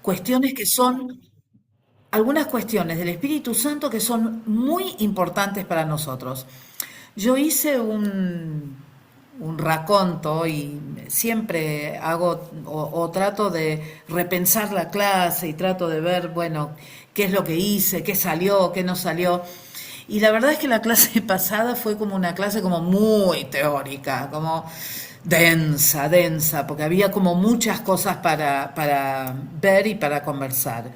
cuestiones que son, algunas cuestiones del Espíritu Santo que son muy importantes para nosotros. Yo hice un raconto y siempre hago o trato de repensar la clase y trato de ver, bueno, qué es lo que hice, qué salió, qué no salió. Y la verdad es que la clase pasada fue como una clase como muy teórica, como densa, densa, porque había como muchas cosas para ver y para conversar.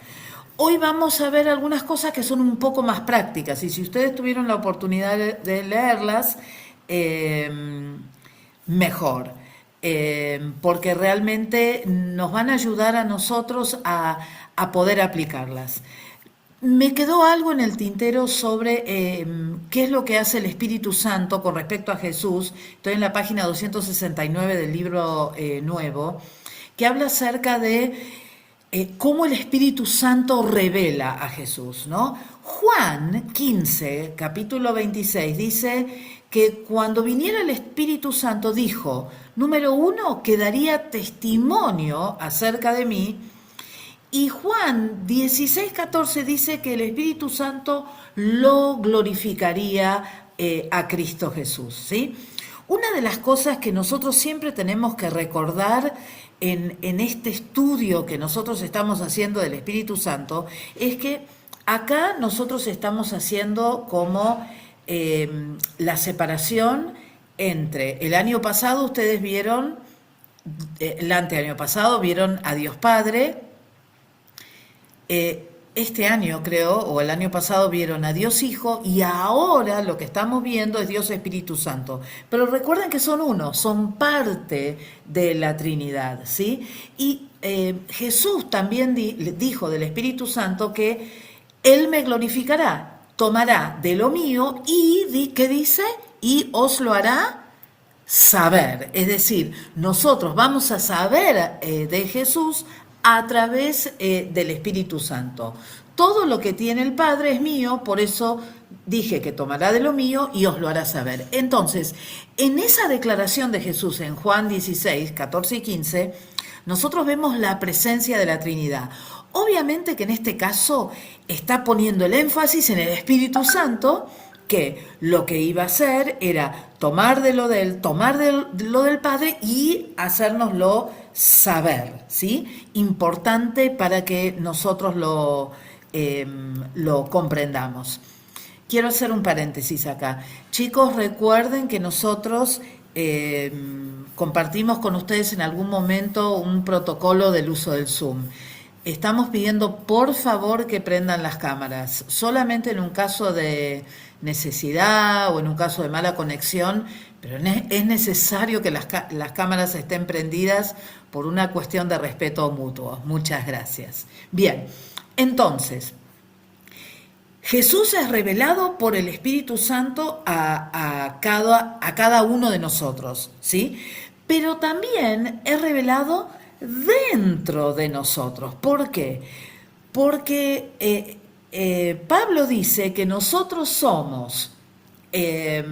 Hoy vamos a ver algunas cosas que son un poco más prácticas y si ustedes tuvieron la oportunidad de leerlas, eh, mejor, porque realmente nos van a ayudar a nosotros a poder aplicarlas. Me quedó algo en el tintero sobre qué es lo que hace el Espíritu Santo con respecto a Jesús. Estoy en la página 269 del libro nuevo, que habla acerca de cómo el Espíritu Santo revela a Jesús, ¿no? Juan 15, capítulo 26, dice que cuando viniera el Espíritu Santo dijo, número uno, que daría testimonio acerca de mí, y Juan 16:14 dice que el Espíritu Santo lo glorificaría a Cristo Jesús, ¿sí? Una de las cosas que nosotros siempre tenemos que recordar en este estudio que nosotros estamos haciendo del Espíritu Santo es que acá nosotros estamos haciendo como la separación entre el año pasado, ustedes vieron, el anteaño pasado vieron a Dios Padre, este año creo, o el año pasado vieron a Dios Hijo y ahora lo que estamos viendo es Dios Espíritu Santo. Pero recuerden que son uno, son parte de la Trinidad, ¿sí? Y Jesús también dijo del Espíritu Santo que Él me glorificará, tomará de lo mío y, ¿qué dice? Y os lo hará saber, es decir, nosotros vamos a saber de Jesús a través del Espíritu Santo. Todo lo que tiene el Padre es mío, por eso dije que tomará de lo mío y os lo hará saber. Entonces, en esa declaración de Jesús en Juan 16, 14 y 15, nosotros vemos la presencia de la Trinidad. Obviamente que en este caso está poniendo el énfasis en el Espíritu Santo, que lo que iba a hacer era tomar de lo de él, tomar de lo del Padre y hacérnoslo saber, ¿sí? Importante para que nosotros lo comprendamos. Quiero hacer un paréntesis acá. Chicos, recuerden que nosotros compartimos con ustedes en algún momento un protocolo del uso del Zoom. Estamos pidiendo por favor que prendan las cámaras. Solamente en un caso de necesidad o en un caso de mala conexión, pero es necesario que las cámaras estén prendidas por una cuestión de respeto mutuo. Muchas gracias. Bien, entonces, Jesús es revelado por el Espíritu Santo a cada uno de nosotros, ¿sí? Pero también es revelado dentro de nosotros. ¿Por qué? Porque Pablo dice que nosotros somos eh,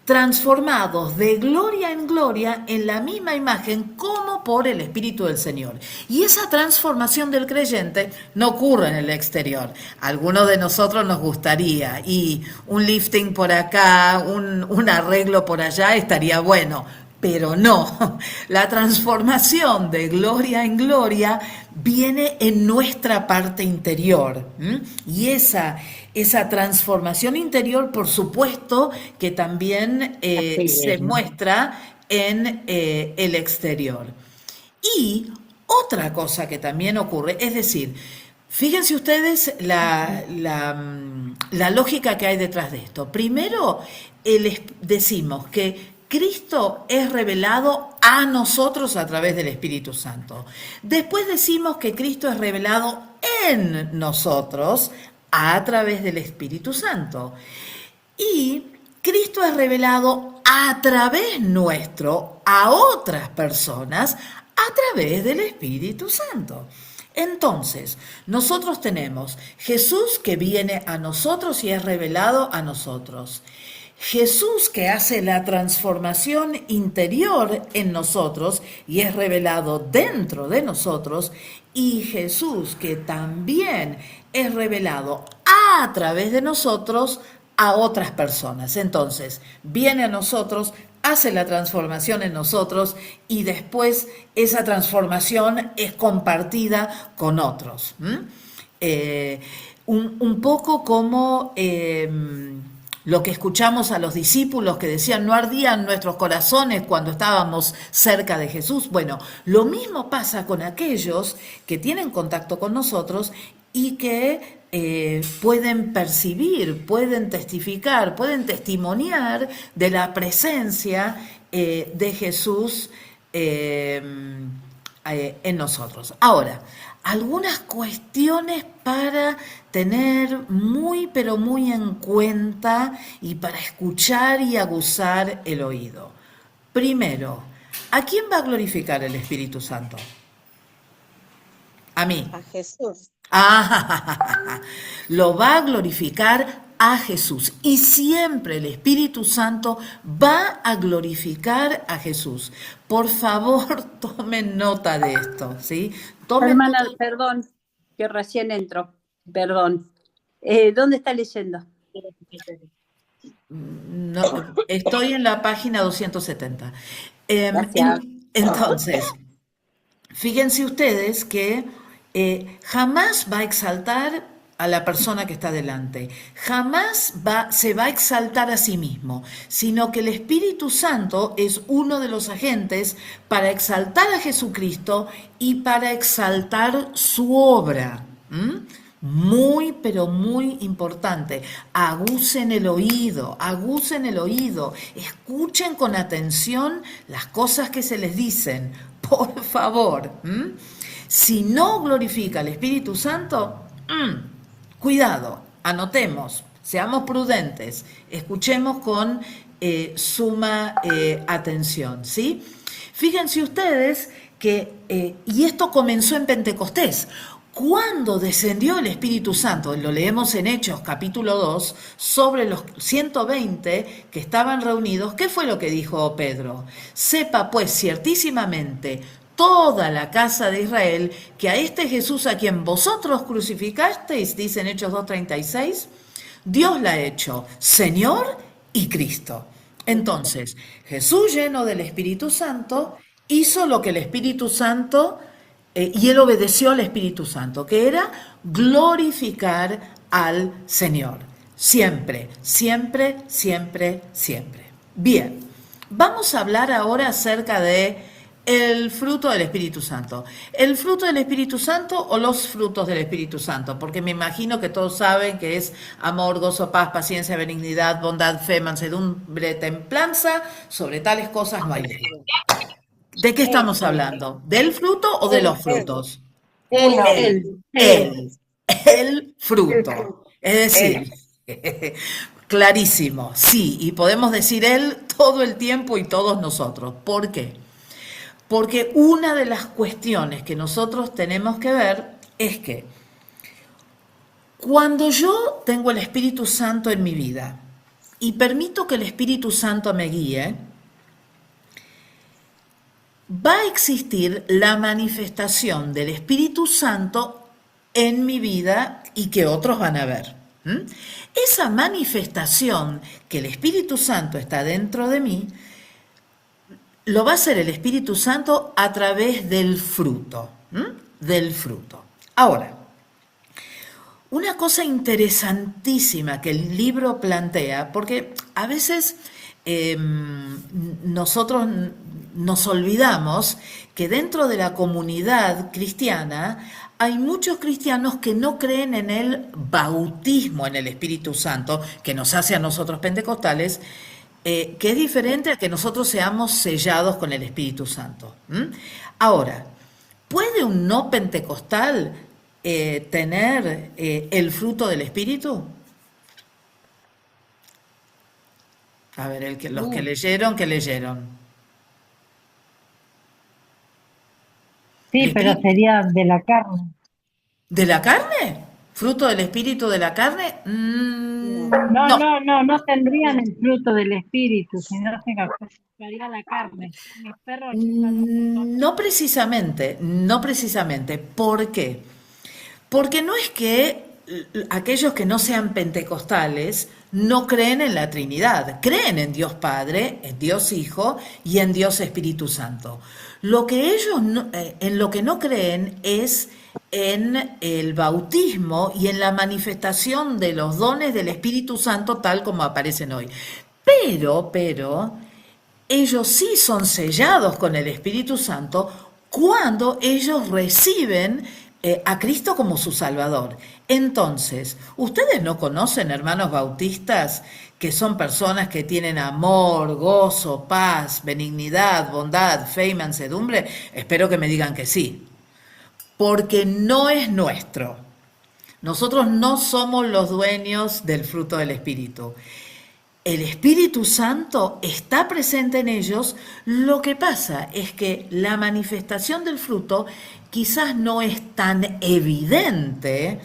transformados de gloria en gloria en la misma imagen como por el Espíritu del Señor. Y esa transformación del creyente no ocurre en el exterior. A algunos de nosotros nos gustaría, y un lifting por acá, un arreglo por allá estaría bueno. Pero no, la transformación de gloria en gloria viene en nuestra parte interior. ¿M? Y esa transformación interior, por supuesto, que también Así se es. muestra en el exterior. Y otra cosa que también ocurre, es decir, fíjense ustedes la lógica que hay detrás de esto. Primero, decimos que Cristo es revelado a nosotros a través del Espíritu Santo. Después decimos que Cristo es revelado en nosotros a través del Espíritu Santo. Y Cristo es revelado a través nuestro a otras personas a través del Espíritu Santo. Entonces, nosotros tenemos Jesús que viene a nosotros y es revelado a nosotros. Jesús que hace la transformación interior en nosotros y es revelado dentro de nosotros, y Jesús que también es revelado a través de nosotros a otras personas. Entonces, viene a nosotros, hace la transformación en nosotros y después esa transformación es compartida con otros. Eh, un poco como lo que escuchamos a los discípulos que decían, no ardían nuestros corazones cuando estábamos cerca de Jesús. Bueno, lo mismo pasa con aquellos que tienen contacto con nosotros y que pueden percibir, pueden testificar, pueden testimoniar de la presencia de Jesús en nosotros. Ahora, algunas cuestiones para tener muy, pero muy en cuenta y para escuchar y aguzar el oído. Primero, ¿a quién va a glorificar el Espíritu Santo? A mí. A Jesús. Ah, lo va a glorificar a Jesús y siempre el Espíritu Santo va a glorificar a Jesús. Por favor, tomen nota de esto, ¿sí? Tomen Hermana, nota. perdón, que recién entro. Perdón. ¿Dónde está leyendo? No, estoy en la página 270. Gracias. Entonces, fíjense ustedes que jamás va a exaltar a la persona que está delante, jamás se va a exaltar a sí mismo, sino que el Espíritu Santo es uno de los agentes para exaltar a Jesucristo y para exaltar su obra. Muy, pero muy importante. Agucen el oído, escuchen con atención las cosas que se les dicen, por favor. Si no glorifica al Espíritu Santo, cuidado, anotemos, seamos prudentes, escuchemos con suma atención, ¿sí? Fíjense ustedes que, y esto comenzó en Pentecostés, cuando descendió el Espíritu Santo, lo leemos en Hechos capítulo 2, sobre los 120 que estaban reunidos, ¿qué fue lo que dijo Pedro? Sepa pues ciertísimamente toda la casa de Israel que a este Jesús a quien vosotros crucificasteis, dice en Hechos 2:36, Dios la ha hecho Señor y Cristo. Entonces, Jesús lleno del Espíritu Santo hizo lo que el Espíritu Santo y él obedeció al Espíritu Santo, que era glorificar al Señor. Siempre, siempre, siempre, siempre. Bien, vamos a hablar ahora acerca de el fruto del Espíritu Santo. ¿El fruto del Espíritu Santo o los frutos del Espíritu Santo? Porque me imagino que todos saben que es amor, gozo, paz, paciencia, benignidad, bondad, fe, mansedumbre, templanza. Sobre tales cosas no hay ley. ¿De qué estamos hablando? ¿Del fruto o de los frutos? El fruto. Es decir, clarísimo, sí, y podemos decir él todo el tiempo y todos nosotros. ¿Por qué? Porque una de las cuestiones que nosotros tenemos que ver es que cuando yo tengo el Espíritu Santo en mi vida y permito que el Espíritu Santo me guíe, va a existir la manifestación del Espíritu Santo en mi vida y que otros van a ver. Esa manifestación que el Espíritu Santo está dentro de mí, lo va a hacer el Espíritu Santo a través del fruto. Del fruto. Ahora, una cosa interesantísima que el libro plantea, porque a veces nosotros nos olvidamos que dentro de la comunidad cristiana hay muchos cristianos que no creen en el bautismo en el Espíritu Santo, que nos hace a nosotros pentecostales, que es diferente a que nosotros seamos sellados con el Espíritu Santo. Ahora, ¿puede un no pentecostal tener el fruto del Espíritu? A ver, los que leyeron, ¿qué leyeron? Sí, pero sería de la carne. ¿De la carne? ¿Fruto del espíritu de la carne? No. No, No. no, no, no tendrían el fruto del espíritu, sino que sería la carne. Mis perros chupando un montón. No precisamente, no precisamente. ¿Por qué? Porque no es que aquellos que no sean pentecostales no creen en la Trinidad, creen en Dios Padre, en Dios Hijo y en Dios Espíritu Santo. Lo que ellos en lo que no creen es en el bautismo y en la manifestación de los dones del Espíritu Santo tal como aparecen hoy. Pero, ellos sí son sellados con el Espíritu Santo cuando ellos reciben a Cristo como su Salvador. Entonces, ¿ustedes no conocen hermanos bautistas que son personas que tienen amor, gozo, paz, benignidad, bondad, fe y mansedumbre? Espero que me digan que sí, porque no es nuestro. Nosotros no somos los dueños del fruto del Espíritu. El Espíritu Santo está presente en ellos. Lo que pasa es que la manifestación del fruto quizás no es tan evidente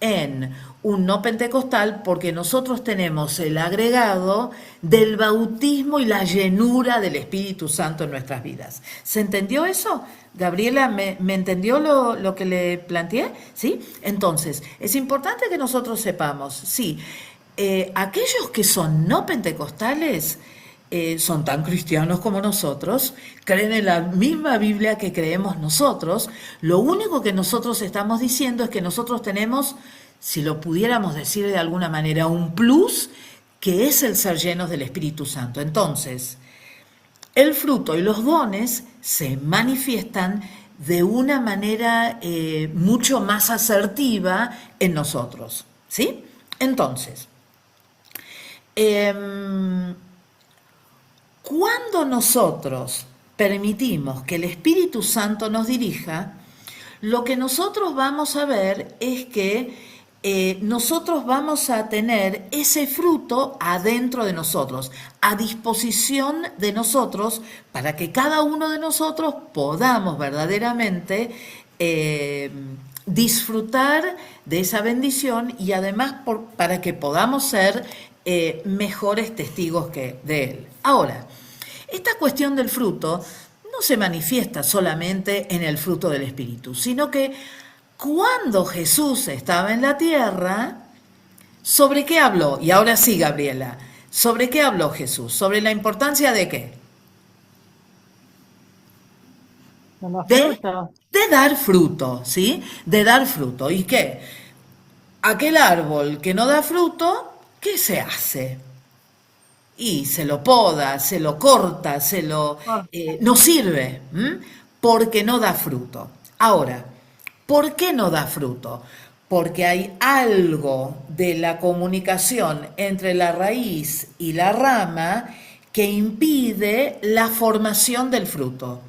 en un no pentecostal porque nosotros tenemos el agregado del bautismo y la llenura del Espíritu Santo en nuestras vidas. ¿Se entendió eso? Gabriela, ¿me entendió lo que le planteé? ¿Sí? Entonces, es importante que nosotros sepamos, sí, aquellos que son no pentecostales son tan cristianos como nosotros, creen en la misma Biblia que creemos nosotros. Lo único que nosotros estamos diciendo es que nosotros tenemos, si lo pudiéramos decir de alguna manera, un plus, que es el ser llenos del Espíritu Santo. Entonces, el fruto y los dones se manifiestan de una manera mucho más asertiva en nosotros, ¿sí? Entonces, cuando nosotros permitimos que el Espíritu Santo nos dirija, lo que nosotros vamos a ver es que nosotros vamos a tener ese fruto adentro de nosotros, a disposición de nosotros, para que cada uno de nosotros podamos verdaderamente disfrutar de esa bendición y además para que podamos ser mejores testigos de Él. Ahora, esta cuestión del fruto no se manifiesta solamente en el fruto del Espíritu, sino que cuando Jesús estaba en la tierra, ¿sobre qué habló? Y ahora sí, Gabriela, ¿sobre qué habló Jesús? ¿Sobre la importancia de qué? De los De, frutos. de dar fruto, ¿sí? De dar fruto. ¿Y qué? Aquel árbol que no da fruto, ¿qué se hace? Y se lo poda, se lo corta, no sirve, porque no da fruto. Ahora, ¿por qué no da fruto? Porque hay algo de la comunicación entre la raíz y la rama que impide la formación del fruto.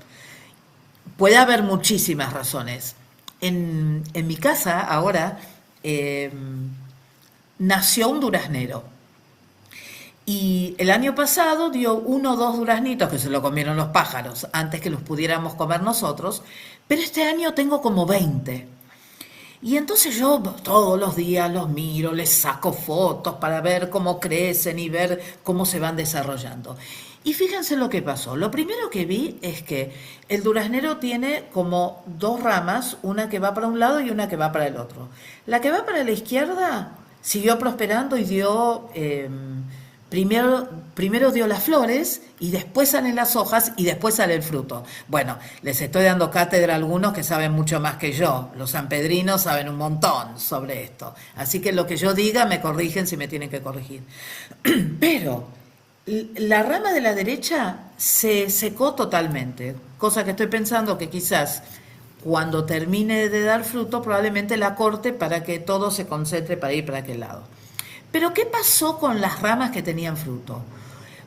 Puede haber muchísimas razones. En mi casa ahora nació un duraznero. Y el año pasado dio 1 o 2 duraznitos que se lo comieron los pájaros antes que los pudiéramos comer nosotros, pero este año tengo como 20. Y entonces yo todos los días los miro, les saco fotos para ver cómo crecen y ver cómo se van desarrollando. Y fíjense lo que pasó. Lo primero que vi es que el duraznero tiene como 2 ramas, una que va para un lado y una que va para el otro. La que va para la izquierda siguió prosperando y dio... Primero dio las flores y después salen las hojas y después sale el fruto. Bueno, les estoy dando cátedra a algunos que saben mucho más que yo. Los sanpedrinos saben un montón sobre esto. Así que lo que yo diga me corrigen si me tienen que corregir. Pero la rama de la derecha se secó totalmente, cosa que estoy pensando que quizás cuando termine de dar fruto probablemente la corte para que todo se concentre para ir para aquel lado. Pero ¿qué pasó con las ramas que tenían fruto?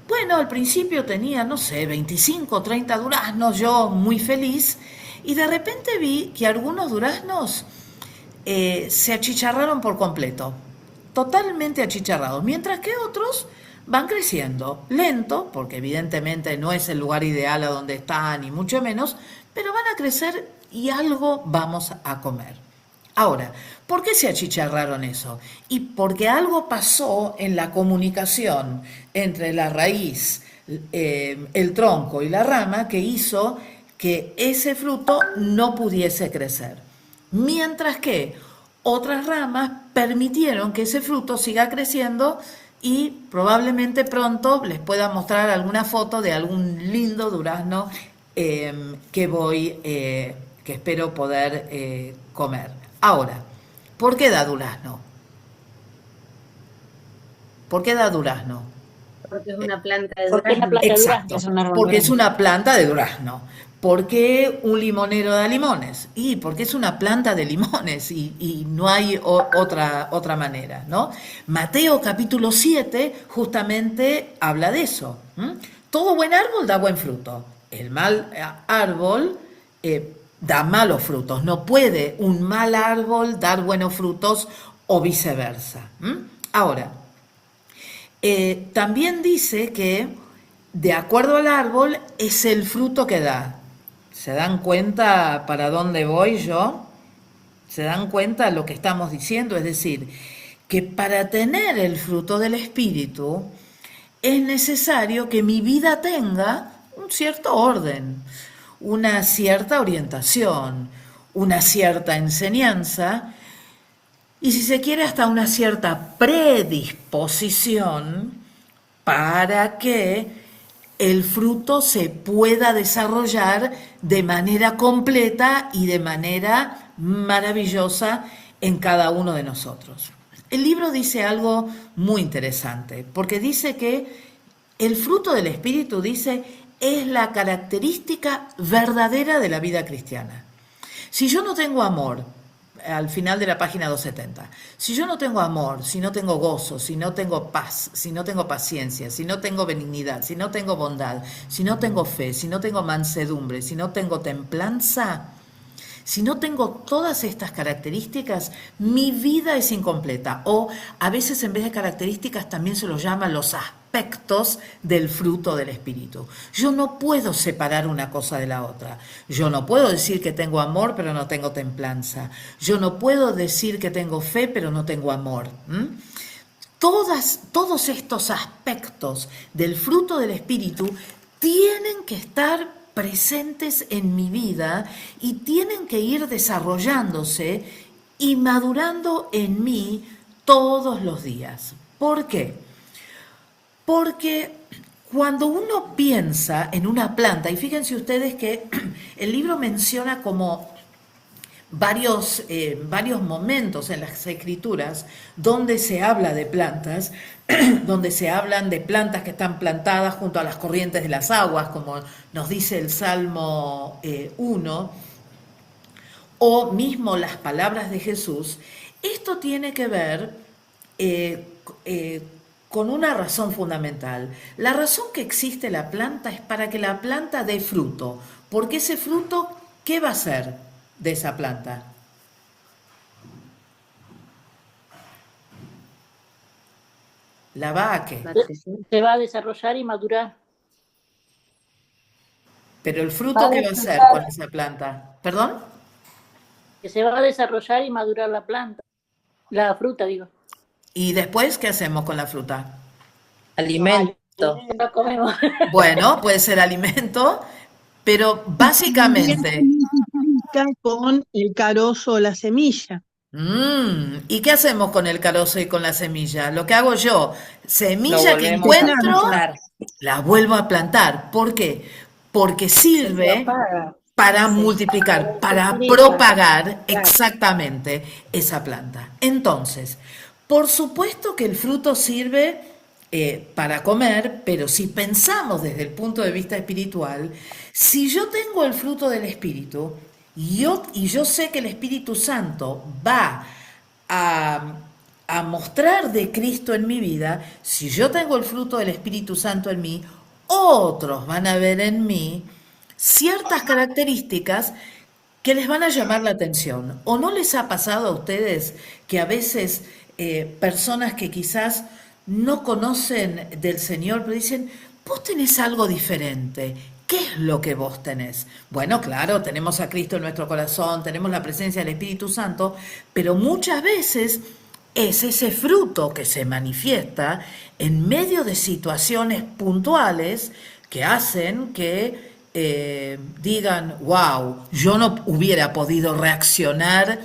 Bueno, al principio tenía, no sé, 25 o 30 duraznos, yo muy feliz, y de repente vi que algunos duraznos se achicharraron por completo, totalmente achicharrados, mientras que otros van creciendo, lento, porque evidentemente no es el lugar ideal a donde están, ni mucho menos, pero van a crecer y algo vamos a comer. Ahora, ¿por qué se achicharraron eso? Y porque algo pasó en la comunicación entre la raíz, el tronco y la rama que hizo que ese fruto no pudiese crecer. Mientras que otras ramas permitieron que ese fruto siga creciendo y probablemente pronto les pueda mostrar alguna foto de algún lindo durazno que espero poder comer. Ahora, ¿por qué da durazno? ¿Por qué da durazno? Porque es una planta de Porque es la durazno. planta de Exacto, durazno. Es un árbol porque es grande. una planta de durazno. ¿Por qué un limonero da limones? Y porque es una planta de limones y no hay otra manera, ¿no? Mateo capítulo 7 justamente habla de eso. ¿M? Todo buen árbol da buen fruto. El mal árbol da malos frutos. No puede un mal árbol dar buenos frutos o viceversa. ¿M? Ahora, también dice que de acuerdo al árbol es el fruto que da. ¿Se dan cuenta para dónde voy yo? ¿Se dan cuenta lo que estamos diciendo? Es decir, que para tener el fruto del Espíritu es necesario que mi vida tenga un cierto orden, una cierta orientación, una cierta enseñanza y si se quiere hasta una cierta predisposición para que el fruto se pueda desarrollar de manera completa y de manera maravillosa en cada uno de nosotros. El libro dice algo muy interesante, porque dice que el fruto del Espíritu, dice, es la característica verdadera de la vida cristiana. Si yo no tengo amor, al final de la página 270, si yo no tengo amor, si no tengo gozo, si no tengo paz, si no tengo paciencia, si no tengo benignidad, si no tengo bondad, si no tengo fe, si no tengo mansedumbre, si no tengo templanza, si no tengo todas estas características, mi vida es incompleta. O a veces en vez de características también se los llama los aspectos del fruto del Espíritu. Yo no puedo separar una cosa de la otra. Yo no puedo decir que tengo amor pero no tengo templanza. Yo no puedo decir que tengo fe pero no tengo amor. Todos estos aspectos del fruto del Espíritu tienen que estar presentes en mi vida y tienen que ir desarrollándose y madurando en mí todos los días. ¿Por qué? Porque cuando uno piensa en una planta, y fíjense ustedes que el libro menciona como varios momentos en las escrituras donde se habla de plantas, donde se hablan de plantas que están plantadas junto a las corrientes de las aguas, como nos dice el Salmo 1, o mismo las palabras de Jesús. Esto tiene que ver con una razón fundamental. La razón que existe la planta es para que la planta dé fruto, porque ese fruto, ¿qué va a hacer de esa planta? ¿La va a qué? Se va a desarrollar y madurar. Pero el fruto, ¿qué va a hacer con esa planta? ¿Perdón? Que se va a desarrollar y madurar la planta. La fruta, digo. ¿Y después qué hacemos con la fruta? Alimento. La comemos. Bueno, puede ser alimento, pero básicamente... Con el carozo o la semilla. ¿Y qué hacemos con el carozo y con la semilla? Lo que hago yo, semilla que volvemos a encuentro, plantar. la vuelvo a plantar. ¿Por qué? Porque sirve para multiplicar, para propagar exactamente esa planta. Entonces, por supuesto que el fruto sirve para comer, pero si pensamos desde el punto de vista espiritual, si yo tengo el fruto del Espíritu, y yo sé que el Espíritu Santo va a mostrar de Cristo en mi vida, si yo tengo el fruto del Espíritu Santo en mí, otros van a ver en mí ciertas características que les van a llamar la atención. ¿O no les ha pasado a ustedes que a veces personas que quizás no conocen del Señor, pero dicen, vos tenés algo diferente? ¿Qué es lo que vos tenés? Bueno, claro, tenemos a Cristo en nuestro corazón, tenemos la presencia del Espíritu Santo, pero muchas veces es ese fruto que se manifiesta en medio de situaciones puntuales que hacen que digan, wow, yo no hubiera podido reaccionar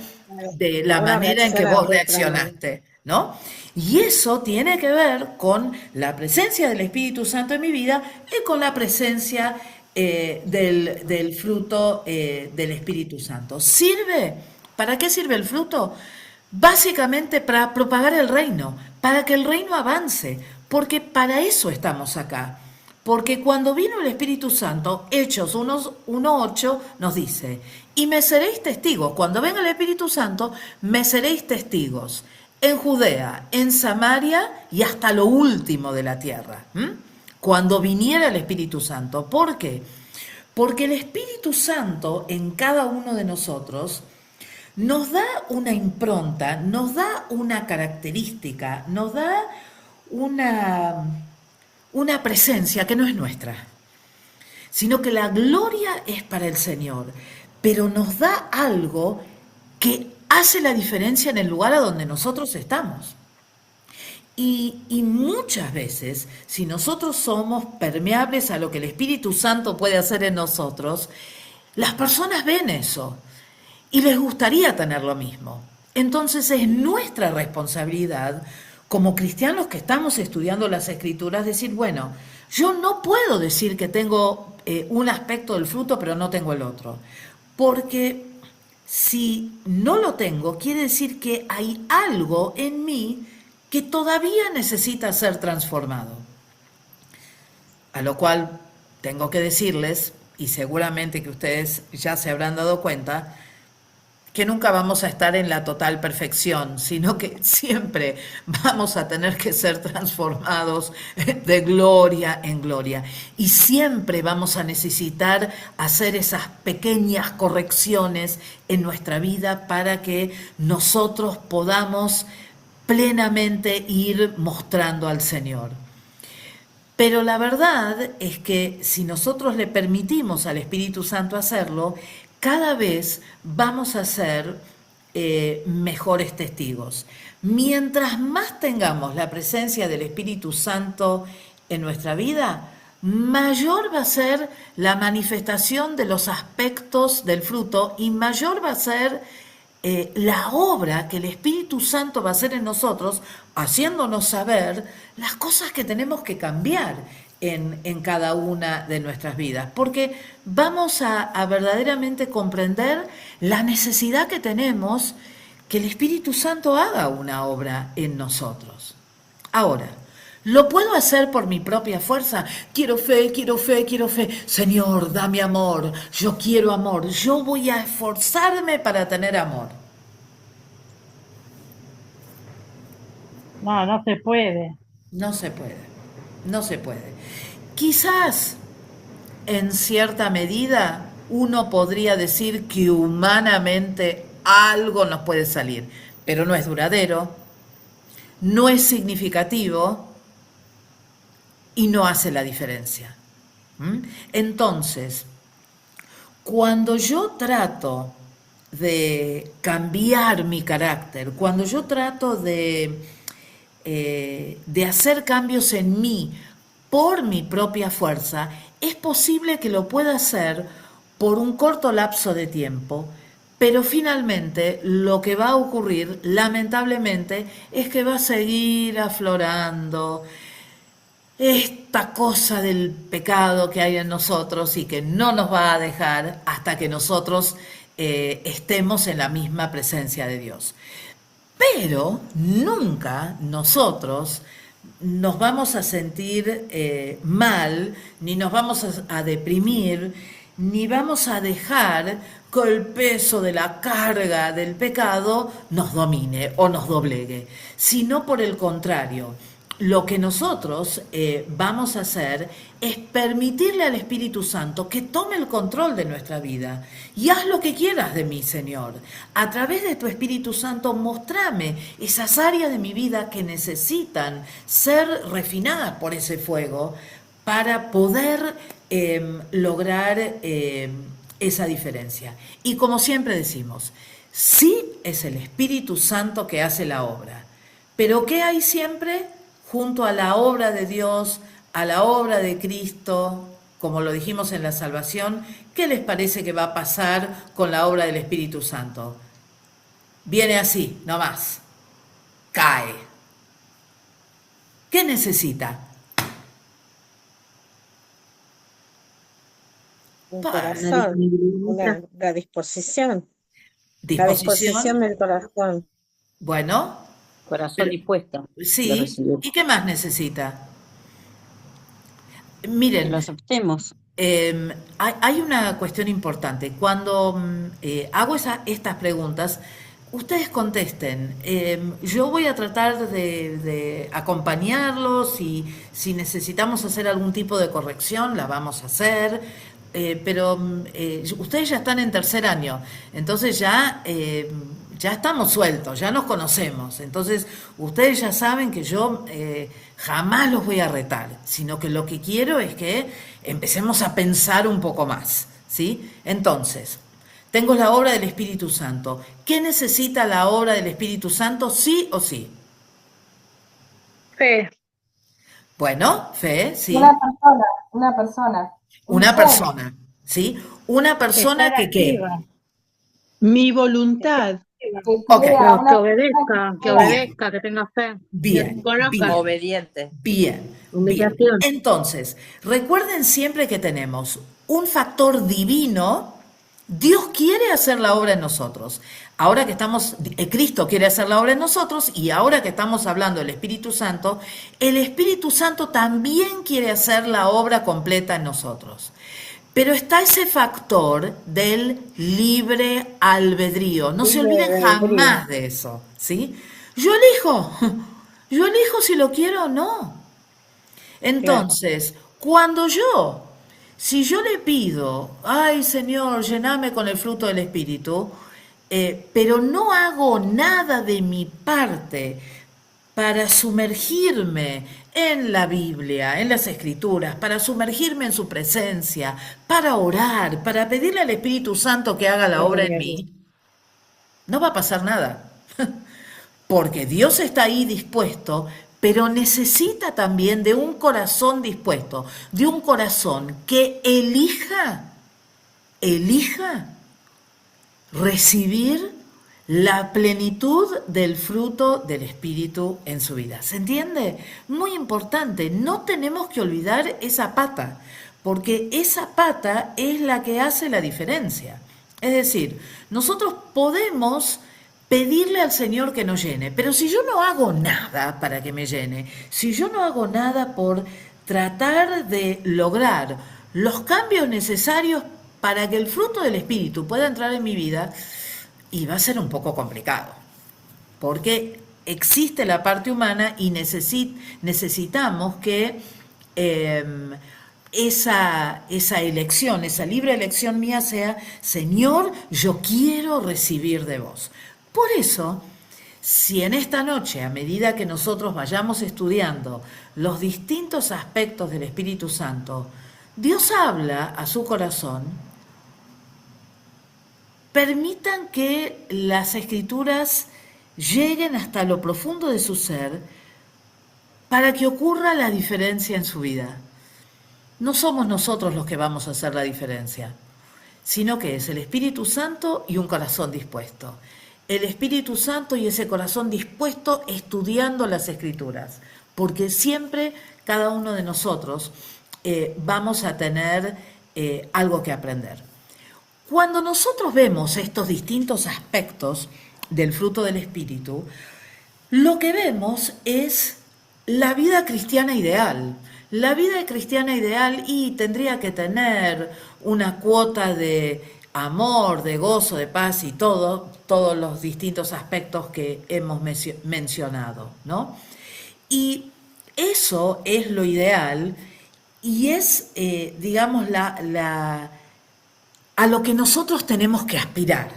de la Ahora manera en que reacciona vos de otra manera. reaccionaste, ¿no? Y eso tiene que ver con la presencia del Espíritu Santo en mi vida y con la presencia del fruto del Espíritu Santo. ¿Sirve? ¿Para qué sirve el fruto? Básicamente para propagar el reino, para que el reino avance, porque para eso estamos acá. Porque cuando vino el Espíritu Santo, Hechos 1:8 nos dice, y me seréis testigos, cuando venga el Espíritu Santo, me seréis testigos en Judea, en Samaria y hasta lo último de la tierra. Cuando viniera el Espíritu Santo. ¿Por qué? Porque el Espíritu Santo en cada uno de nosotros nos da una impronta, nos da una característica, nos da una presencia que no es nuestra, sino que la gloria es para el Señor, pero nos da algo que hace la diferencia en el lugar a donde nosotros estamos. Y muchas veces, si nosotros somos permeables a lo que el Espíritu Santo puede hacer en nosotros, las personas ven eso y les gustaría tener lo mismo. Entonces es nuestra responsabilidad como cristianos que estamos estudiando las Escrituras decir, bueno, yo no puedo decir que tengo un aspecto del fruto pero no tengo el otro, porque si no lo tengo quiere decir que hay algo en mí que todavía necesita ser transformado. A lo cual tengo que decirles, y seguramente que ustedes ya se habrán dado cuenta, que nunca vamos a estar en la total perfección, sino que siempre vamos a tener que ser transformados de gloria en gloria. Y siempre vamos a necesitar hacer esas pequeñas correcciones en nuestra vida para que nosotros podamos plenamente ir mostrando al Señor. Pero la verdad es que si nosotros le permitimos al Espíritu Santo hacerlo, cada vez vamos a ser mejores testigos. Mientras más tengamos la presencia del Espíritu Santo en nuestra vida, mayor va a ser la manifestación de los aspectos del fruto y mayor va a ser la obra que el Espíritu Santo va a hacer en nosotros, haciéndonos saber las cosas que tenemos que cambiar en cada una de nuestras vidas, porque vamos a verdaderamente comprender la necesidad que tenemos que el Espíritu Santo haga una obra en nosotros. Ahora, ¿lo puedo hacer por mi propia fuerza? Quiero fe, quiero fe, quiero fe. Señor, dame amor, yo quiero amor, yo voy a esforzarme para tener amor. No, no se puede. No se puede, no se puede. Quizás en cierta medida uno podría decir que humanamente algo nos puede salir, pero no es duradero, no es significativo y no hace la diferencia. Entonces, cuando yo trato de cambiar mi carácter, cuando yo trato de hacer cambios en mí por mi propia fuerza, es posible que lo pueda hacer por un corto lapso de tiempo, pero finalmente lo que va a ocurrir, lamentablemente, es que va a seguir aflorando esta cosa del pecado que hay en nosotros y que no nos va a dejar hasta que nosotros estemos en la misma presencia de Dios. Pero nunca nosotros nos vamos a sentir mal, ni nos vamos a deprimir, ni vamos a dejar que el peso de la carga del pecado nos domine o nos doblegue, sino por el contrario. Lo que nosotros vamos a hacer es permitirle al Espíritu Santo que tome el control de nuestra vida. Y haz lo que quieras de mí, Señor. A través de tu Espíritu Santo, mostrame esas áreas de mi vida que necesitan ser refinadas por ese fuego para poder lograr esa diferencia. Y como siempre decimos, sí es el Espíritu Santo que hace la obra, pero ¿qué hay siempre junto a la obra de Dios, a la obra de Cristo? Como lo dijimos en la salvación, ¿qué les parece que va a pasar con la obra del Espíritu Santo? Viene así, no más, cae. ¿Qué necesita? Un Paz, corazón, la disposición, la disposición disposición. del corazón. Bueno, Corazón pero, dispuesto de sí. recibir. ¿Y qué más necesita? Que lo Miren, aceptemos. hay una cuestión importante. Cuando hago estas preguntas, ustedes contesten. Yo voy a tratar de acompañarlos y si necesitamos hacer algún tipo de corrección, la vamos a hacer. Pero ustedes ya están en tercer año, entonces ya estamos sueltos, ya nos conocemos. Entonces ustedes ya saben que yo jamás los voy a retar, sino que lo que quiero es que empecemos a pensar un poco más, ¿sí? Entonces, tengo la obra del Espíritu Santo. ¿Qué necesita la obra del Espíritu Santo, sí o sí? Fe. Bueno, fe, sí. Una persona, un Una ser. persona, ¿sí? Una persona Estar que ¿qué? activa. Mi voluntad. Que Ok, crea, No, una que persona que crea. bien, que tenga fe. bien, bien. Obediente. Bien, bien. Humillación. Entonces, recuerden siempre que tenemos un factor divino. Dios quiere hacer la obra en nosotros. Ahora que Cristo quiere hacer la obra en nosotros y ahora que estamos hablando del Espíritu Santo, el Espíritu Santo también quiere hacer la obra completa en nosotros. Pero está ese factor del libre albedrío. No se olviden jamás de eso, ¿sí? Yo elijo si lo quiero o no. Entonces, si yo le pido, ay Señor, llename con el fruto del Espíritu, pero no hago nada de mi parte para sumergirme en la Biblia, en las Escrituras, para sumergirme en su presencia, para orar, para pedirle al Espíritu Santo que haga la obra en mí, no va a pasar nada. Porque Dios está ahí dispuesto, pero necesita también de un corazón dispuesto, de un corazón que elija recibir la plenitud del fruto del Espíritu en su vida. ¿Se entiende? Muy importante, no tenemos que olvidar esa pata, porque esa pata es la que hace la diferencia. Es decir, nosotros podemos pedirle al Señor que nos llene, pero si yo no hago nada para que me llene, si yo no hago nada por tratar de lograr los cambios necesarios para que el fruto del Espíritu pueda entrar en mi vida, y va a ser un poco complicado, porque existe la parte humana y necesitamos que esa elección, esa libre elección mía sea, Señor, yo quiero recibir de vos. Por eso, si en esta noche, a medida que nosotros vayamos estudiando los distintos aspectos del Espíritu Santo, Dios habla a su corazón, permitan que las Escrituras lleguen hasta lo profundo de su ser para que ocurra la diferencia en su vida. No somos nosotros los que vamos a hacer la diferencia, sino que es el Espíritu Santo y un corazón dispuesto. El Espíritu Santo y ese corazón dispuesto estudiando las Escrituras, porque siempre cada uno de nosotros vamos a tener algo que aprender. Cuando nosotros vemos estos distintos aspectos del fruto del Espíritu, lo que vemos es la vida cristiana ideal. La vida cristiana ideal y tendría que tener una cuota de amor, de gozo, de paz y todos los distintos aspectos que hemos mencionado, ¿no? Y eso es lo ideal y es, digamos, a lo que nosotros tenemos que aspirar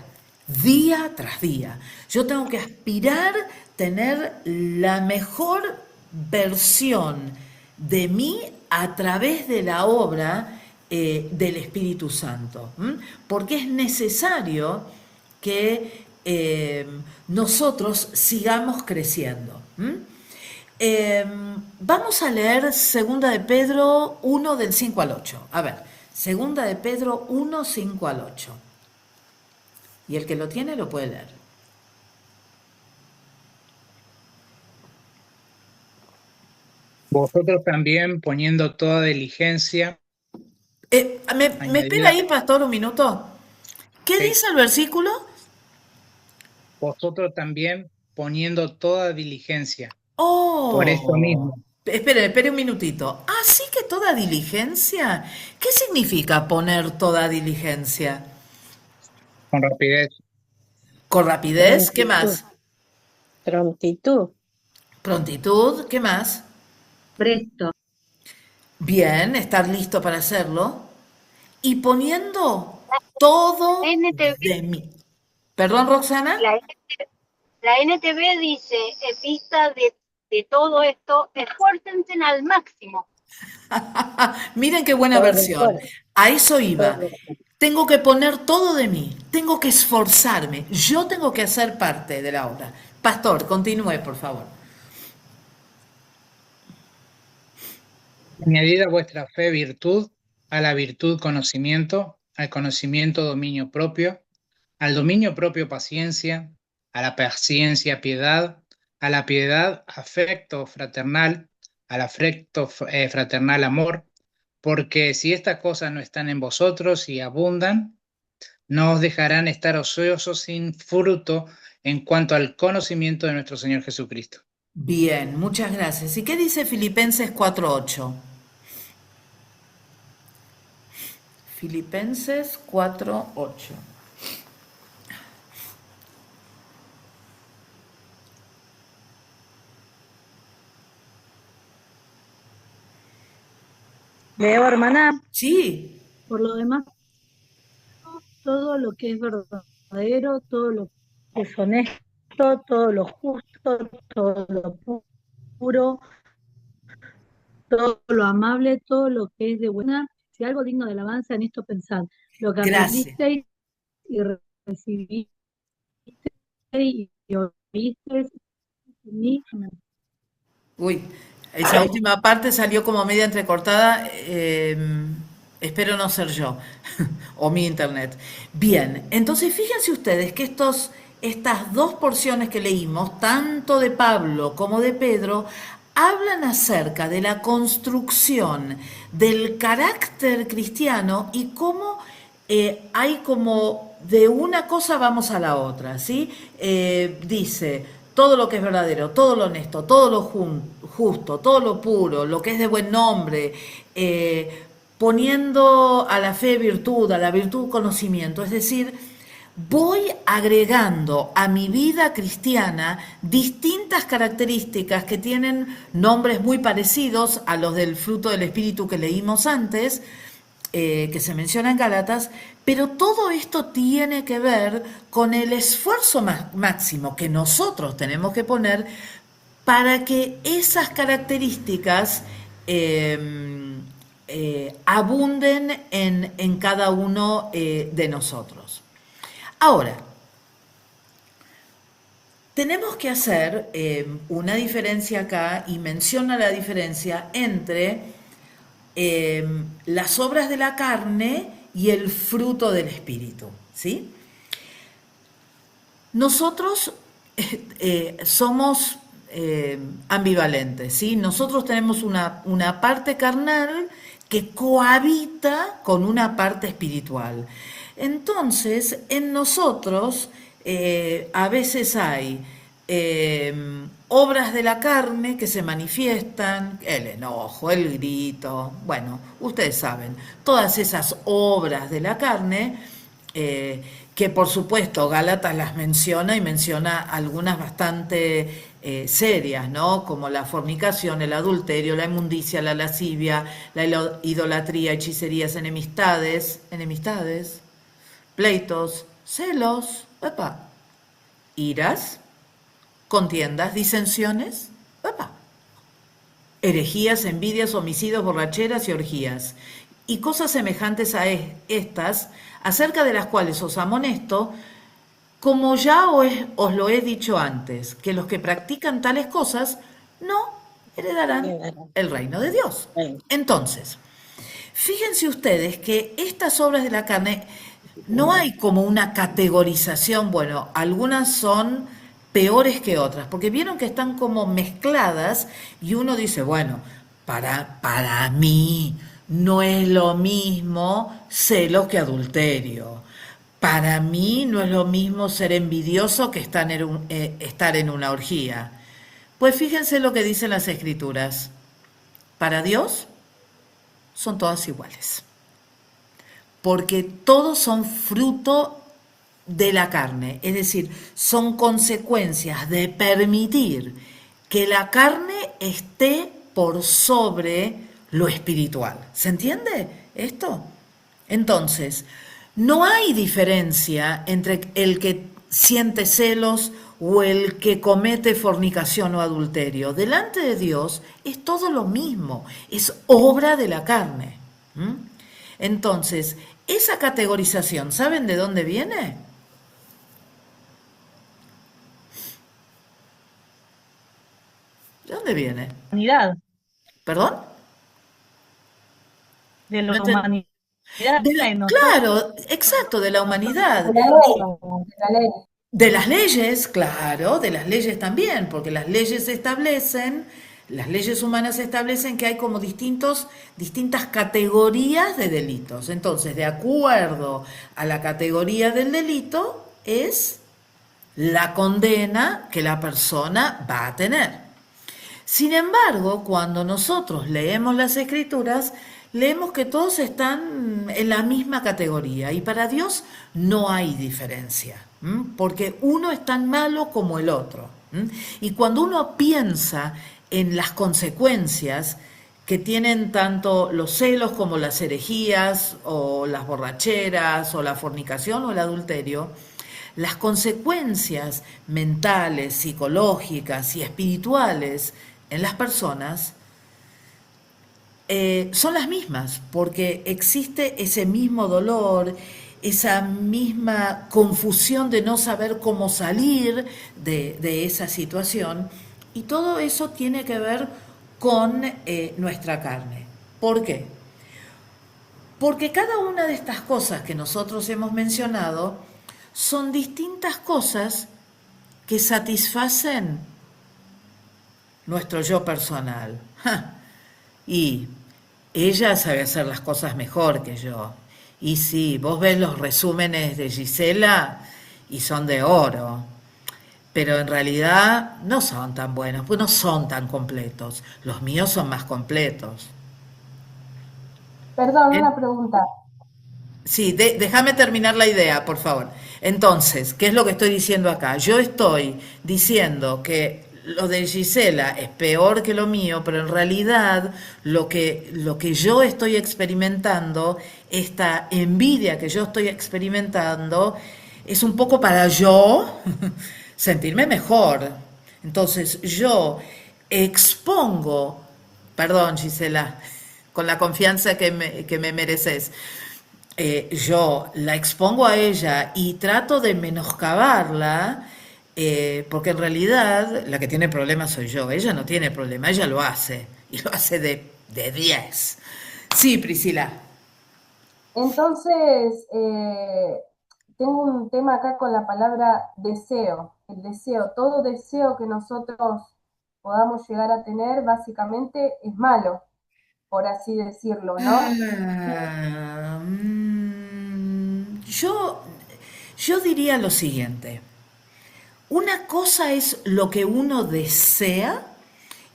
día tras día. Yo tengo que aspirar tener la mejor versión de mí a través de la obra del Espíritu Santo, porque es necesario que nosotros sigamos creciendo. Vamos a leer Segunda de Pedro 1 del 5 al 8. A ver, Segunda de Pedro 1, 5 al 8. Y el que lo tiene lo puede leer. Vosotros también, poniendo toda diligencia, ¿Me espera ahí, pastor, un minuto? ¿Qué sí, dice el versículo? vosotros también, poniendo toda diligencia. Por esto Oh, mismo, espere un minutito. Ah, sí que toda diligencia. ¿Qué significa poner toda diligencia? con rapidez, ¿Con rapidez? ¿Qué Prontitud, más? prontitud. ¿Prontitud? ¿Qué más? Presto. Bien, estar listo para hacerlo. Y poniendo todo NTV, de mí. ¿Perdón, Roxana? la, la NTV dice, en vista de todo esto, esfuércense al máximo. Miren qué buena Todo el versión. esfuerzo, A eso todo iba. el esfuerzo. Tengo que poner todo de mí. Tengo que esforzarme. Yo tengo que hacer parte de la obra. Pastor, continúe, por favor. añadid a vuestra fe virtud, a la virtud conocimiento, al conocimiento dominio propio, al dominio propio paciencia, a la paciencia piedad, a la piedad afecto fraternal, al afecto fraternal amor, porque si estas cosas no están en vosotros y abundan, no os dejarán estar ociosos sin fruto en cuanto al conocimiento de nuestro Señor Jesucristo. Bien, muchas gracias. ¿Y qué dice Filipenses 4:8? Filipenses 4:8. Leo, hermana, Sí, por lo demás, todo lo que es verdadero, todo lo que es honesto, todo lo justo, todo lo puro, todo lo amable, todo lo que es de buena, si algo digno de alabanza en esto pensad, lo que gracias. aprendisteis y recibisteis y oísteis en mí. Uy, esa última parte salió como media entrecortada. Espero no ser yo o mi internet. Bien, entonces fíjense ustedes que estas dos porciones que leímos, tanto de Pablo como de Pedro, hablan acerca de la construcción del carácter cristiano y cómo hay como de una cosa vamos a la otra, ¿sí? Dice, todo lo que es verdadero, todo lo honesto, todo lo justo, todo lo puro, lo que es de buen nombre, poniendo a la fe virtud, a la virtud conocimiento, es decir, voy agregando a mi vida cristiana distintas características que tienen nombres muy parecidos a los del fruto del Espíritu que leímos antes, que se menciona en Gálatas, pero todo esto tiene que ver con el esfuerzo máximo que nosotros tenemos que poner para que esas características abunden en cada uno de nosotros. Ahora, tenemos que hacer una diferencia acá y menciona la diferencia entre las obras de la carne y el fruto del Espíritu, ¿sí? Nosotros somos ambivalentes, ¿sí? Nosotros tenemos una parte carnal que cohabita con una parte espiritual. Entonces, en nosotros a veces hay obras de la carne que se manifiestan, el enojo, el grito, bueno, ustedes saben, todas esas obras de la carne, que por supuesto Gálatas las menciona y menciona algunas bastante serias, ¿no? Como la fornicación, el adulterio, la inmundicia, la lascivia, la idolatría, hechicerías, enemistades, pleitos, celos, iras, contiendas, disensiones, herejías, envidias, homicidios, borracheras y orgías. y cosas semejantes a estas, acerca de las cuales os amonesto, como ya os lo he dicho antes, que los que practican tales cosas no heredarán el reino de Dios. Entonces, fíjense ustedes que estas obras de la carne no hay como una categorización, bueno, algunas son peores que otras, porque vieron que están como mezcladas y uno dice, bueno, para mí no es lo mismo celos que adulterio. Para mí no es lo mismo ser envidioso que estar en una orgía. Pues fíjense lo que dicen las Escrituras. Para Dios son todas iguales, porque todos son fruto de la carne, es decir, son consecuencias de permitir que la carne esté por sobre lo espiritual. ¿Se entiende esto? Entonces, no hay diferencia entre el que siente celos o el que comete fornicación o adulterio. Delante de Dios es todo lo mismo, es obra de la carne. Entonces, esa categorización, ¿saben de dónde viene? ¿De dónde viene? Humanidad, ¿Perdón? de la No enten- humanidad en nosotros. Claro, exacto, de la humanidad. De la ley, de la ley. De las leyes, claro, de las leyes también, porque las leyes establecen, las leyes humanas establecen que hay como distintas categorías de delitos. Entonces, de acuerdo a la categoría del delito, es la condena que la persona va a tener. Sin embargo, cuando nosotros leemos las Escrituras, leemos que todos están en la misma categoría y para Dios no hay diferencia, porque uno es tan malo como el otro. Y cuando uno piensa en las consecuencias que tienen tanto los celos como las herejías o las borracheras o la fornicación o el adulterio, las consecuencias mentales, psicológicas y espirituales en las personas son las mismas, porque existe ese mismo dolor, esa misma confusión de no saber cómo salir de esa situación, y todo eso tiene que ver con nuestra carne. ¿Por qué? Porque cada una de estas cosas que nosotros hemos mencionado son distintas cosas que satisfacen nuestro yo personal. Y ella sabe hacer las cosas mejor que yo. Y sí, vos ves los resúmenes de Gisela y son de oro. Pero en realidad no son tan buenos, pues no son tan completos. Los míos son más completos. Perdón, ¿Eh? una pregunta. Sí, déjame terminar la idea, por favor. Entonces, ¿qué es lo que estoy diciendo acá? Yo estoy diciendo que lo de Gisela es peor que lo mío, pero en realidad lo que yo estoy experimentando, esta envidia que yo estoy experimentando, es un poco para yo sentirme mejor. Entonces yo expongo, perdón Gisela, con la confianza que me mereces, yo la expongo a ella y trato de menoscabarla, porque en realidad la que tiene problemas soy yo, ella no tiene problema, ella lo hace, y lo hace de 10. Sí, Priscila. Entonces, tengo un tema acá con la palabra deseo. El deseo, todo deseo que nosotros podamos llegar a tener, básicamente es malo, por así decirlo, ¿no? Yo diría lo siguiente. Una cosa es lo que uno desea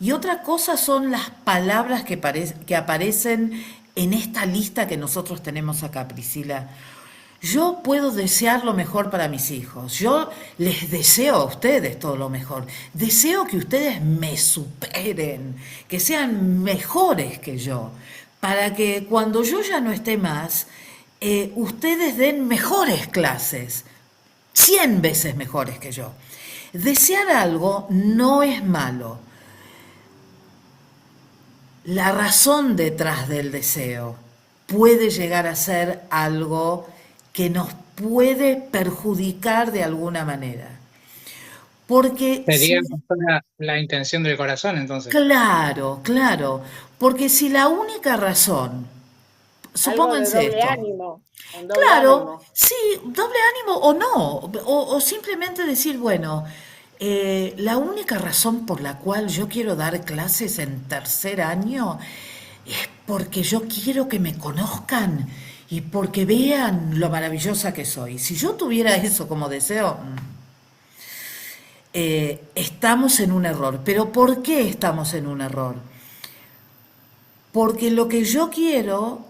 y otra cosa son las palabras que aparecen en esta lista que nosotros tenemos acá, Priscila. Yo puedo desear lo mejor para mis hijos. Yo les deseo a ustedes todo lo mejor. Deseo que ustedes me superen, que sean mejores que yo, para que cuando yo ya no esté más, ustedes den mejores clases, 100 veces mejores que yo. Desear algo no es malo. La razón detrás del deseo puede llegar a ser algo que nos puede perjudicar de alguna manera. Porque Sería si, la intención del corazón, entonces. claro, claro, porque si la única razón, Algo de supónganse doble esto, ánimo, un doble claro, ánimo. sí, doble ánimo o no, o simplemente decir, bueno, la única razón por la cual yo quiero dar clases en tercer año es porque yo quiero que me conozcan y porque vean lo maravillosa que soy. Si yo tuviera eso como deseo, estamos en un error. ¿Pero por qué estamos en un error? Porque lo que yo quiero,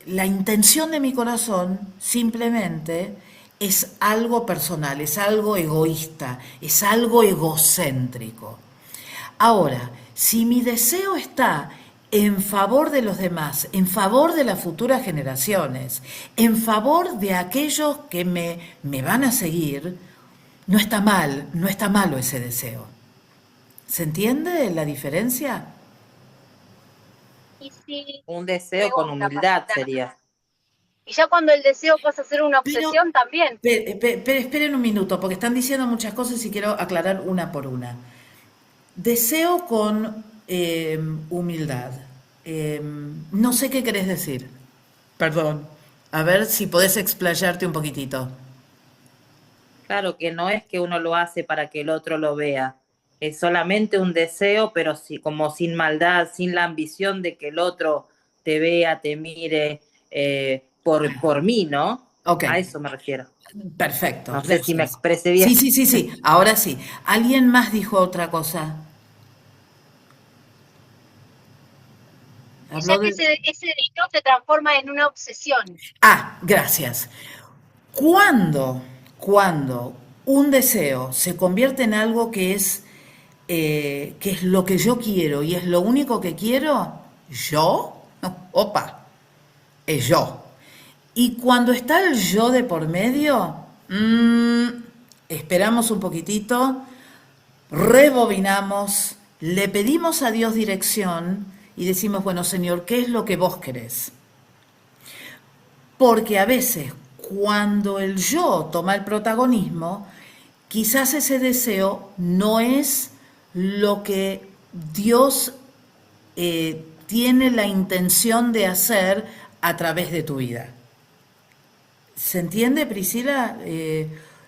la intención de mi corazón, simplemente es algo personal, es algo egoísta, es algo egocéntrico. Ahora, si mi deseo está en favor de los demás, en favor de las futuras generaciones, en favor de aquellos que me van a seguir, no está mal, no está malo ese deseo. ¿Se entiende la diferencia? Y si, Un deseo con pregunta, humildad pastora, sería. y ya cuando el deseo pasa a ser una Pero, obsesión también. pero esperen un minuto, porque están diciendo muchas cosas y quiero aclarar una por una. Deseo con humildad. No sé qué querés decir. Perdón. A ver si podés explayarte un poquitito. Claro que no es que uno lo hace para que el otro lo vea. Es solamente un deseo, pero sí, como sin maldad, sin la ambición de que el otro te vea, te mire por mí, ¿no? Ok, A eso me refiero. perfecto, No sé si me gracias. expresé Sí, bien. sí, sí, sí, ahora sí. ¿Alguien más dijo otra cosa? Y ya Habló que de... ese deseo se transforma en una obsesión. Ah, gracias. Cuando, cuando un deseo se convierte en algo que es lo que yo quiero y es lo único que quiero, yo, opa, es yo. Y cuando está el yo de por medio, esperamos un poquitito, rebobinamos, le pedimos a Dios dirección y decimos, bueno, Señor, ¿qué es lo que vos querés? Porque a veces cuando el yo toma el protagonismo, quizás ese deseo no es lo que Dios tiene la intención de hacer a través de tu vida. ¿Se entiende, Priscila,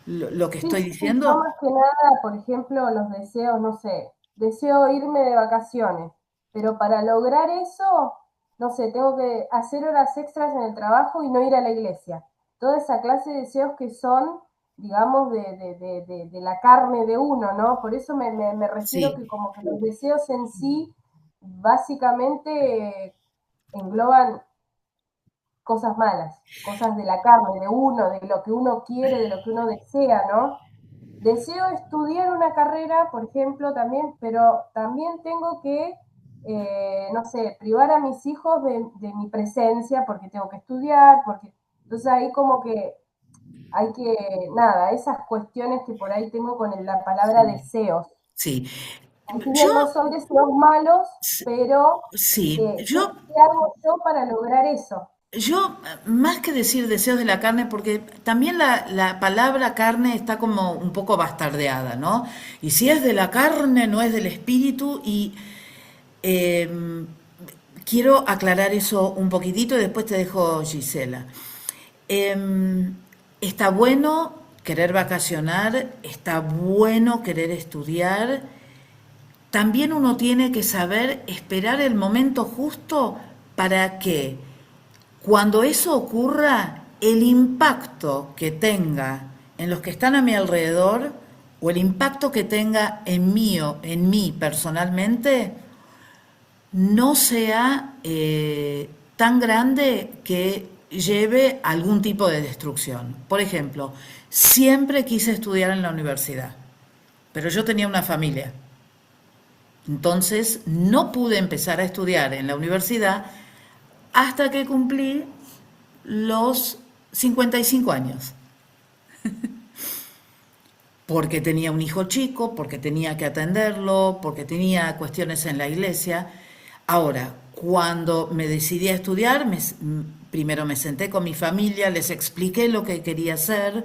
lo que Sí, estoy sí, yo diciendo? más que nada, por ejemplo, los deseos, no sé, deseo irme de vacaciones, pero para lograr eso, no sé, tengo que hacer horas extras en el trabajo y no ir a la iglesia. Toda esa clase de deseos que son, digamos, de la carne de uno, ¿no? Por eso me refiero Sí, que como que los deseos en sí básicamente engloban cosas malas, cosas de la carne, de uno, de lo que uno quiere, de lo que uno desea, ¿no? Deseo estudiar una carrera, por ejemplo, también, pero también tengo que, no sé, privar a mis hijos de mi presencia porque tengo que estudiar, porque entonces ahí como que hay que, nada, esas cuestiones que por ahí tengo con la palabra sí, deseos. sí. Si Yo, bien no son deseos malos, pero sí, ¿qué hago yo para lograr eso? yo, más que decir deseos de la carne, porque también la palabra carne está como un poco bastardeada, ¿no? Y si es de la carne, no es del espíritu, y eh, quiero aclarar eso un poquitito y después te dejo Gisela. Está bueno querer vacacionar, está bueno querer estudiar, también uno tiene que saber esperar el momento justo para que cuando eso ocurra, el impacto que tenga en los que están a mi alrededor o el impacto que tenga en mí personalmente, no sea tan grande que lleve a algún tipo de destrucción. Por ejemplo, siempre quise estudiar en la universidad, pero yo tenía una familia. Entonces no pude empezar a estudiar en la universidad hasta que cumplí los 55 años. Porque tenía un hijo chico, porque tenía que atenderlo, porque tenía cuestiones en la iglesia. Ahora, cuando me decidí a estudiar, Primero me senté con mi familia, les expliqué lo que quería hacer,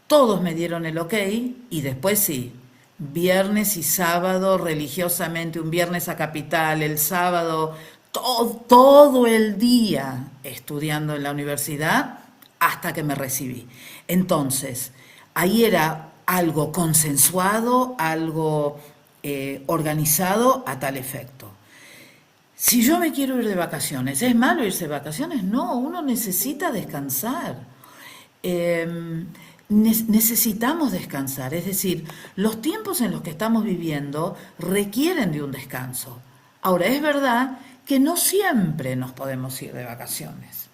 todos me dieron el ok y después sí, viernes y sábado religiosamente, un viernes a Capital, el sábado, todo el día estudiando en la universidad hasta que me recibí. Entonces, ahí era algo consensuado, algo organizado a tal efecto. Si yo me quiero ir de vacaciones, ¿es malo irse de vacaciones? No, uno necesita descansar. Necesitamos descansar, es decir, los tiempos en los que estamos viviendo requieren de un descanso. Ahora, es verdad que no siempre nos podemos ir de vacaciones,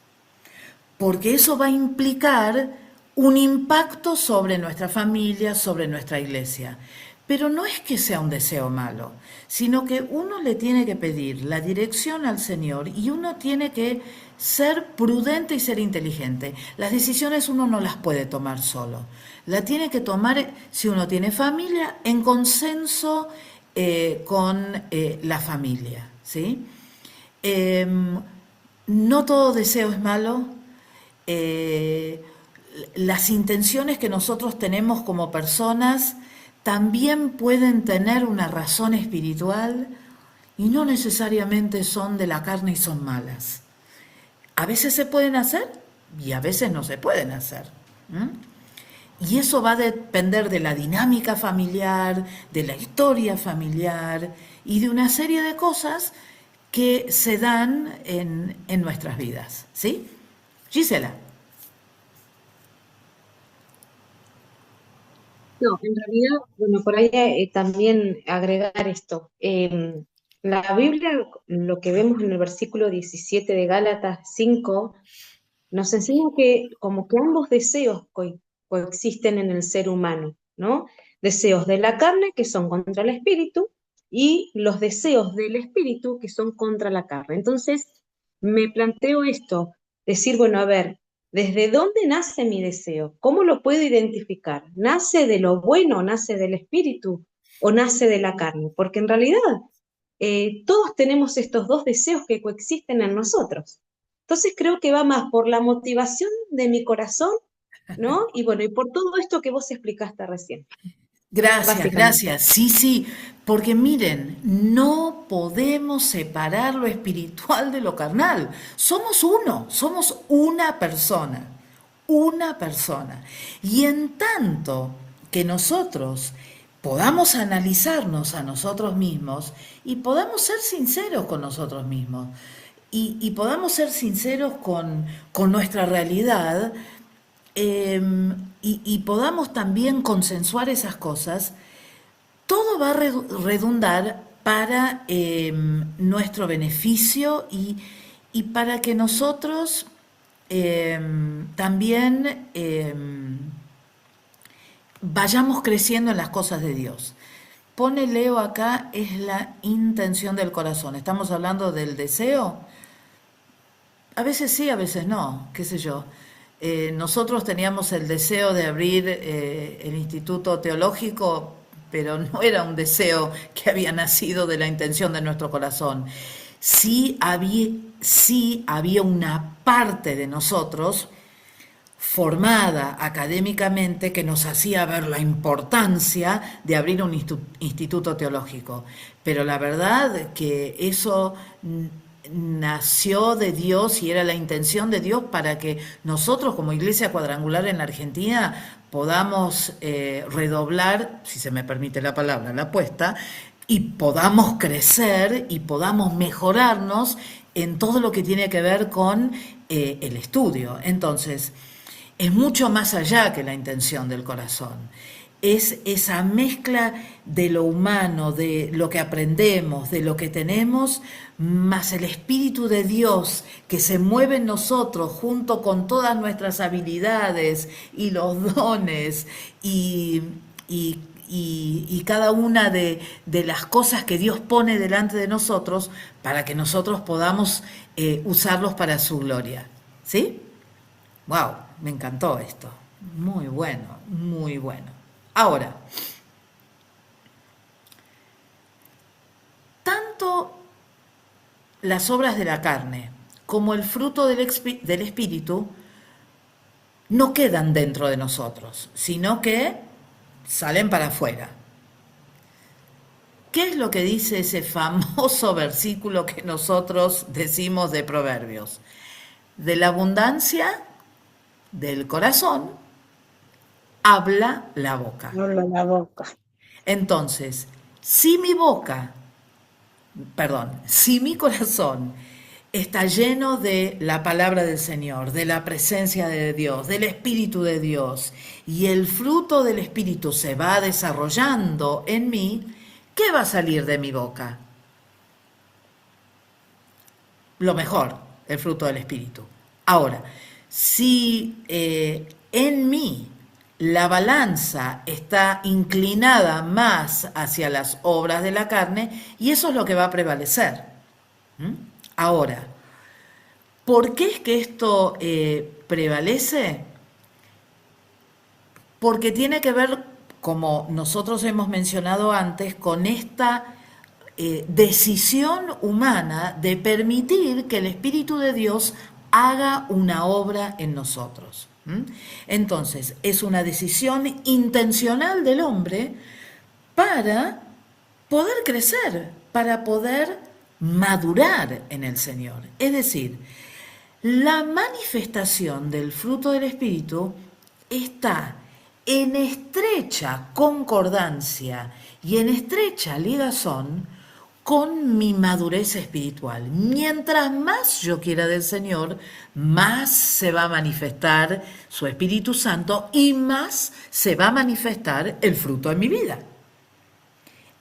porque eso va a implicar un impacto sobre nuestra familia, sobre nuestra iglesia. Pero no es que sea un deseo malo, sino que uno le tiene que pedir la dirección al Señor y uno tiene que ser prudente y ser inteligente. Las decisiones uno no las puede tomar solo. La tiene que tomar, si uno tiene familia, en consenso con la familia, ¿sí? No todo deseo es malo. Las intenciones que nosotros tenemos como personas también pueden tener una razón espiritual y no necesariamente son de la carne y son malas. A veces se pueden hacer y a veces no se pueden hacer. Y eso va a depender de la dinámica familiar, de la historia familiar y de una serie de cosas que se dan en nuestras vidas. ¿Sí? Gisela. No, en realidad, bueno, por ahí también agregar esto. La Biblia, lo que vemos en el versículo 17 de Gálatas 5, nos enseña que como que ambos deseos coexisten en el ser humano, ¿no? Deseos de la carne que son contra el espíritu y los deseos del espíritu que son contra la carne. Entonces, me planteo esto, decir, bueno, a ver, ¿desde dónde nace mi deseo? ¿Cómo lo puedo identificar? ¿Nace de lo bueno, nace del espíritu o nace de la carne? Porque en realidad todos tenemos estos dos deseos que coexisten en nosotros. Entonces creo que va más por la motivación de mi corazón, ¿no? Y bueno, y por todo esto que vos explicaste recién, Gracias, básicamente. gracias. Sí, sí, porque miren, no podemos separar lo espiritual de lo carnal. Somos uno, somos una persona, una persona. Y en tanto que nosotros podamos analizarnos a nosotros mismos y podamos ser sinceros con nosotros mismos y podamos ser sinceros con nuestra realidad, y podamos también consensuar esas cosas, todo va a redundar para nuestro beneficio y para que nosotros también vayamos creciendo en las cosas de Dios. Pone Leo acá, es la intención del corazón. Estamos hablando del deseo. A veces sí, a veces no, qué sé yo. Nosotros teníamos el deseo de abrir el Instituto Teológico, pero no era un deseo que había nacido de la intención de nuestro corazón. Sí había una parte de nosotros formada académicamente que nos hacía ver la importancia de abrir un instituto teológico. Pero la verdad que eso nació de Dios y era la intención de Dios para que nosotros como Iglesia Cuadrangular en Argentina podamos redoblar, si se me permite la palabra, la apuesta, y podamos crecer y podamos mejorarnos en todo lo que tiene que ver con el estudio. Entonces, es mucho más allá que la intención del corazón. Es esa mezcla de lo humano, de lo que aprendemos, de lo que tenemos, más el Espíritu de Dios que se mueve en nosotros junto con todas nuestras habilidades y los dones y cada una de las cosas que Dios pone delante de nosotros para que nosotros podamos usarlos para su gloria. ¿Sí? ¡Wow! Me encantó esto. Muy bueno, muy bueno. Ahora, tanto las obras de la carne como el fruto del Espíritu no quedan dentro de nosotros, sino que salen para afuera. ¿Qué es lo que dice ese famoso versículo que nosotros decimos de Proverbios? De la abundancia del corazón habla la boca. Habla la boca. Entonces, si mi corazón está lleno de la palabra del Señor, de la presencia de Dios, del Espíritu de Dios, y el fruto del Espíritu se va desarrollando en mí, ¿qué va a salir de mi boca? Lo mejor, el fruto del Espíritu. Ahora, si en mí la balanza está inclinada más hacia las obras de la carne, y eso es lo que va a prevalecer. Ahora, ¿por qué es que esto prevalece? Porque tiene que ver, como nosotros hemos mencionado antes, con esta decisión humana de permitir que el Espíritu de Dios haga una obra en nosotros. Entonces, es una decisión intencional del hombre para poder crecer, para poder madurar en el Señor. Es decir, la manifestación del fruto del Espíritu está en estrecha concordancia y en estrecha ligazón con mi madurez espiritual. Mientras más yo quiera del Señor, más se va a manifestar su Espíritu Santo y más se va a manifestar el fruto en mi vida.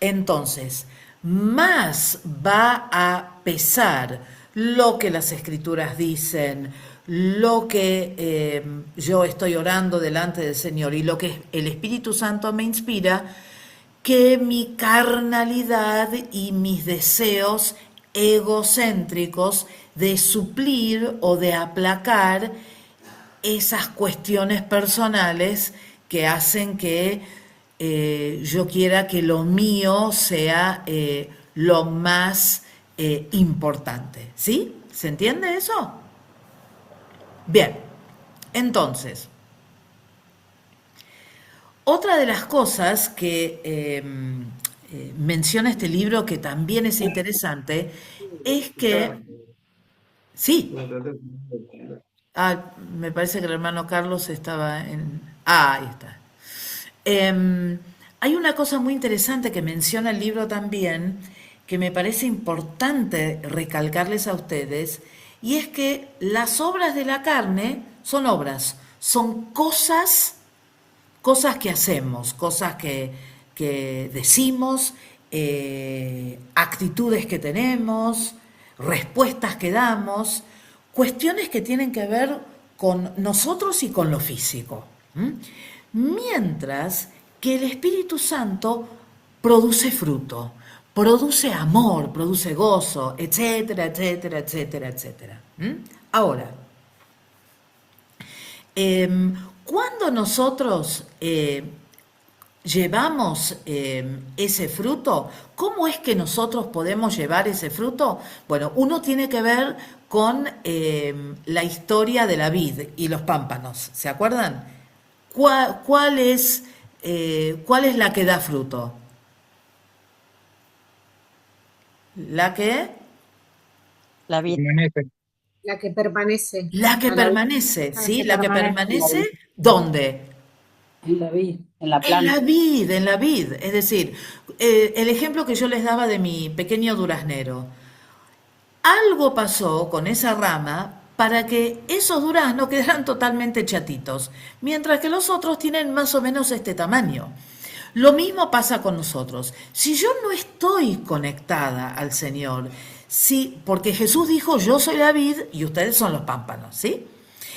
Entonces, más va a pesar lo que las Escrituras dicen, lo que yo estoy orando delante del Señor y lo que el Espíritu Santo me inspira, que mi carnalidad y mis deseos egocéntricos de suplir o de aplacar esas cuestiones personales que hacen que yo quiera que lo mío sea lo más importante. ¿Sí? ¿Se entiende eso? Bien, entonces, otra de las cosas que menciona este libro, que también es interesante, es que... Sí. Me parece que el hermano Carlos estaba en... ahí está. Hay una cosa muy interesante que menciona el libro también, que me parece importante recalcarles a ustedes, y es que las obras de la carne son obras, son cosas que hacemos, cosas que decimos, actitudes que tenemos, respuestas que damos, cuestiones que tienen que ver con nosotros y con lo físico. Mientras que el Espíritu Santo produce fruto, produce amor, produce gozo, etcétera, etcétera, etcétera, etcétera. Ahora, cuando nosotros llevamos ese fruto, ¿cómo es que nosotros podemos llevar ese fruto? Bueno, uno tiene que ver con la historia de la vid y los pámpanos, ¿se acuerdan? ¿Cuál es la que da fruto? ¿La que? La vid. La que permanece. La que permanece, ¿sí? La que permanece, ¿dónde? En la vid, en la En planta. la vid. Es decir, el ejemplo que yo les daba de mi pequeño duraznero. Algo pasó con esa rama para que esos duraznos quedaran totalmente chatitos, mientras que los otros tienen más o menos este tamaño. Lo mismo pasa con nosotros. Si yo no estoy conectada al Señor, porque Jesús dijo, yo soy la vid y ustedes son los pámpanos, ¿sí?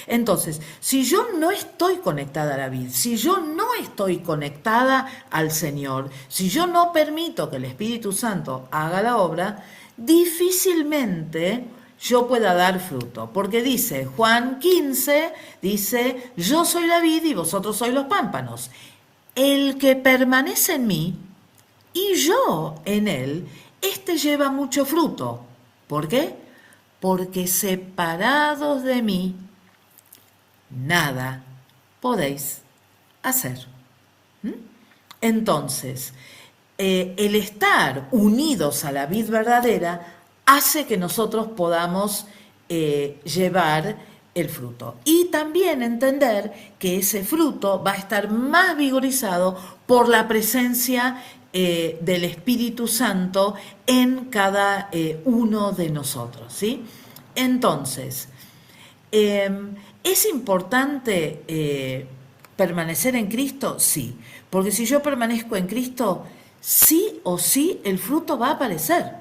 Entonces, si yo no estoy conectada a la vid, si yo no estoy conectada al Señor, si yo no permito que el Espíritu Santo haga la obra, difícilmente yo pueda dar fruto. Porque dice, Juan 15, dice, yo soy la vid y vosotros sois los pámpanos. El que permanece en mí y yo en él, este lleva mucho fruto. ¿Por qué? porque separados de mí, nada podéis hacer. Entonces, el estar unidos a la vid verdadera hace que nosotros podamos llevar el fruto. Y también entender que ese fruto va a estar más vigorizado por la presencia del Espíritu Santo en cada uno de nosotros, ¿sí? Entonces, ¿es importante permanecer en Cristo? Sí, porque si yo permanezco en Cristo, sí o sí el fruto va a aparecer.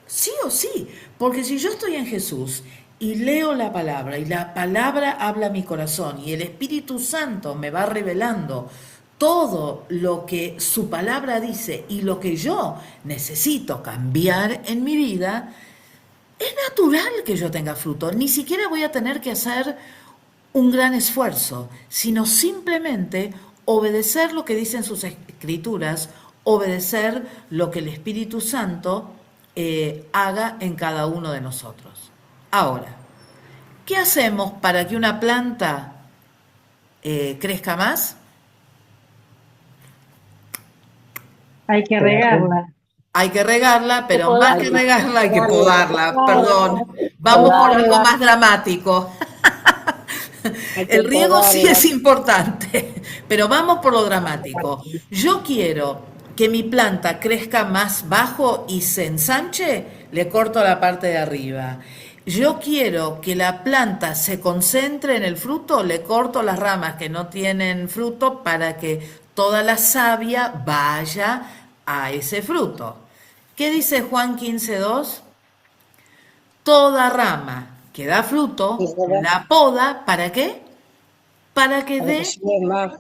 Sí o sí, porque si yo estoy en Jesús y leo la palabra y la palabra habla a mi corazón y el Espíritu Santo me va revelando todo lo que su palabra dice y lo que yo necesito cambiar en mi vida, es natural que yo tenga fruto. Ni siquiera voy a tener que hacer un gran esfuerzo, sino simplemente obedecer lo que dicen sus escrituras, obedecer lo que el Espíritu Santo haga en cada uno de nosotros. Ahora, ¿qué hacemos para que una planta crezca más? Hay que regarla. Hay que regarla, pero más que regarla hay que podarla, Podarla. perdón. Vamos por algo más dramático. El riego sí es importante, pero vamos por lo dramático. Yo quiero que mi planta crezca más bajo y se ensanche, le corto la parte de arriba. Yo quiero que la planta se concentre en el fruto, le corto las ramas que no tienen fruto para que toda la savia vaya a ese fruto. ¿Qué dice Juan 15:2? Toda rama que da fruto, la poda, ¿para qué? Para que dé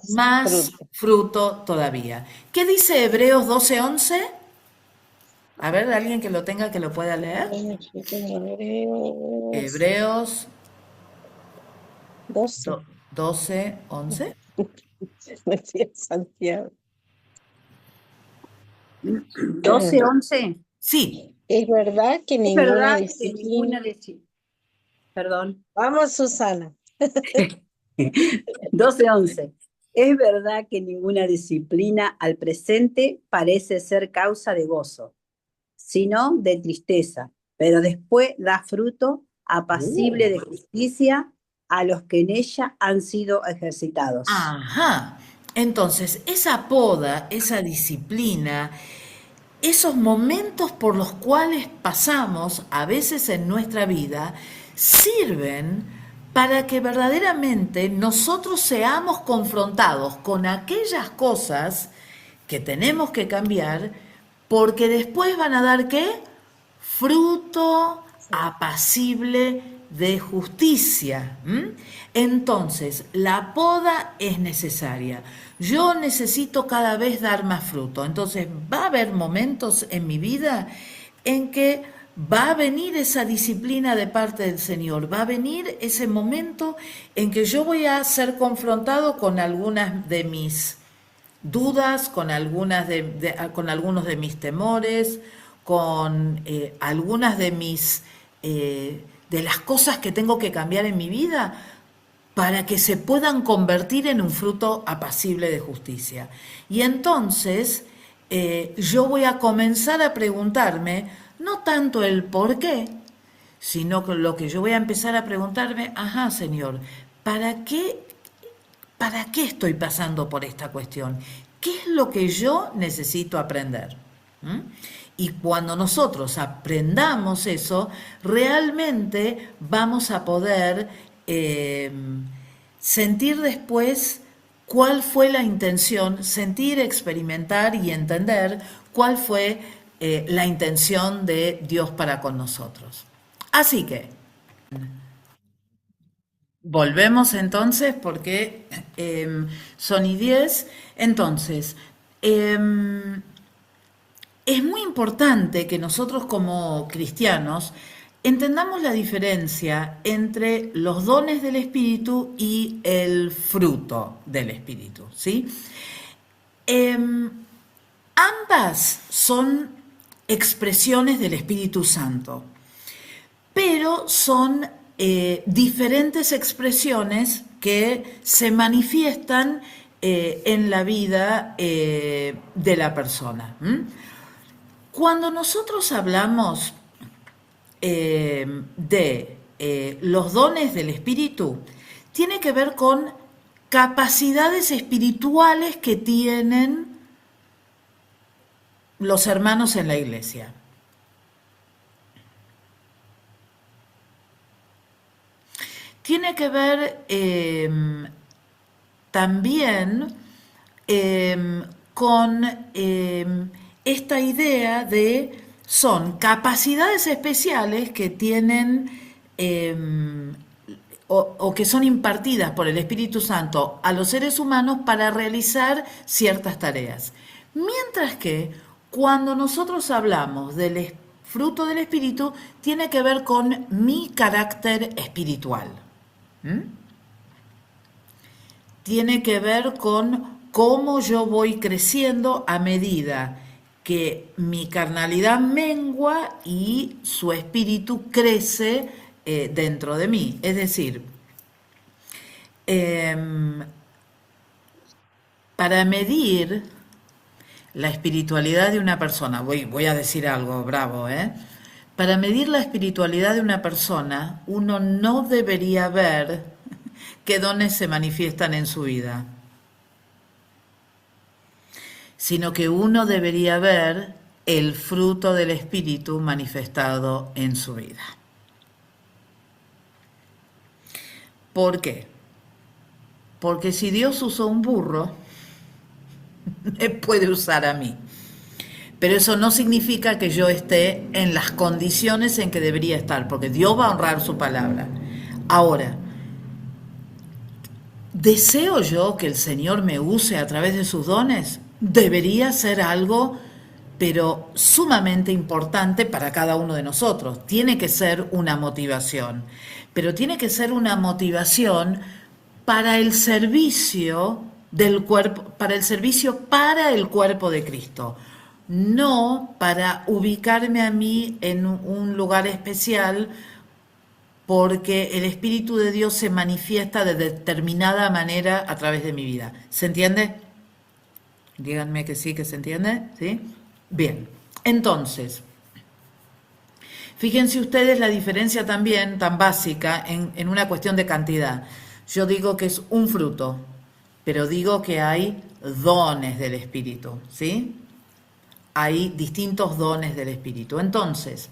más fruto todavía. ¿Qué dice Hebreos 12:11? A ver, alguien que lo tenga que lo pueda leer. Hebreos 12:11. Santiago. 12:11. Sí. Es verdad que Es ninguna verdad que disciplina. ninguna Perdón. Vamos, Susana. 12:11. Es verdad que ninguna disciplina al presente parece ser causa de gozo, sino de tristeza, pero después da fruto apacible de justicia a los que en ella han sido ejercitados. Ajá. Entonces, esa poda, esa disciplina, esos momentos por los cuales pasamos a veces en nuestra vida, sirven para que verdaderamente nosotros seamos confrontados con aquellas cosas que tenemos que cambiar, porque después van a dar ¿qué? Fruto apacible de justicia. Entonces, la poda es necesaria. Yo necesito cada vez dar más fruto. Entonces, va a haber momentos en mi vida en que va a venir esa disciplina de parte del Señor, va a venir ese momento en que yo voy a ser confrontado con algunas de mis dudas, con algunos de mis temores, con algunas de de las cosas que tengo que cambiar en mi vida para que se puedan convertir en un fruto apacible de justicia. Y entonces yo voy a comenzar a preguntarme, no tanto el por qué, sino que lo que yo voy a empezar a preguntarme, ajá, Señor, ¿para qué estoy pasando por esta cuestión? ¿Qué es lo que yo necesito aprender? Y cuando nosotros aprendamos eso, realmente vamos a poder sentir después cuál fue la intención, sentir, experimentar y entender cuál fue la intención de Dios para con nosotros. Así que, volvemos entonces porque son y 10. Entonces, es muy importante que nosotros como cristianos entendamos la diferencia entre los dones del Espíritu y el fruto del Espíritu, ¿sí? Ambas son expresiones del Espíritu Santo, pero son diferentes expresiones que se manifiestan en la vida de la persona. Cuando nosotros hablamos de los dones del espíritu, tiene que ver con capacidades espirituales que tienen los hermanos en la iglesia. Tiene que ver también con esta idea de son capacidades especiales que tienen o que son impartidas por el Espíritu Santo a los seres humanos para realizar ciertas tareas. Mientras que cuando nosotros hablamos del fruto del Espíritu, tiene que ver con mi carácter espiritual. Tiene que ver con cómo yo voy creciendo a medida que mi carnalidad mengua y su espíritu crece dentro de mí. Es decir, para medir la espiritualidad de una persona, voy a decir algo bravo, Para medir la espiritualidad de una persona, uno no debería ver qué dones se manifiestan en su vida, sino que uno debería ver el fruto del Espíritu manifestado en su vida. ¿Por qué? Porque si Dios usó un burro, me puede usar a mí. Pero eso no significa que yo esté en las condiciones en que debería estar, porque Dios va a honrar su palabra. Ahora, ¿deseo yo que el Señor me use a través de sus dones? Debería ser algo, pero sumamente importante para cada uno de nosotros. Tiene que ser una motivación, pero tiene que ser una motivación para el servicio del cuerpo, para el servicio para el cuerpo de Cristo. No para ubicarme a mí en un lugar especial porque el Espíritu de Dios se manifiesta de determinada manera a través de mi vida. ¿Se entiende? Díganme que sí, que se entiende. ¿Sí? Bien. Entonces, fíjense ustedes la diferencia también tan básica en una cuestión de cantidad. Yo digo que es un fruto, pero digo que hay dones del Espíritu, ¿sí? Hay distintos dones del Espíritu. Entonces,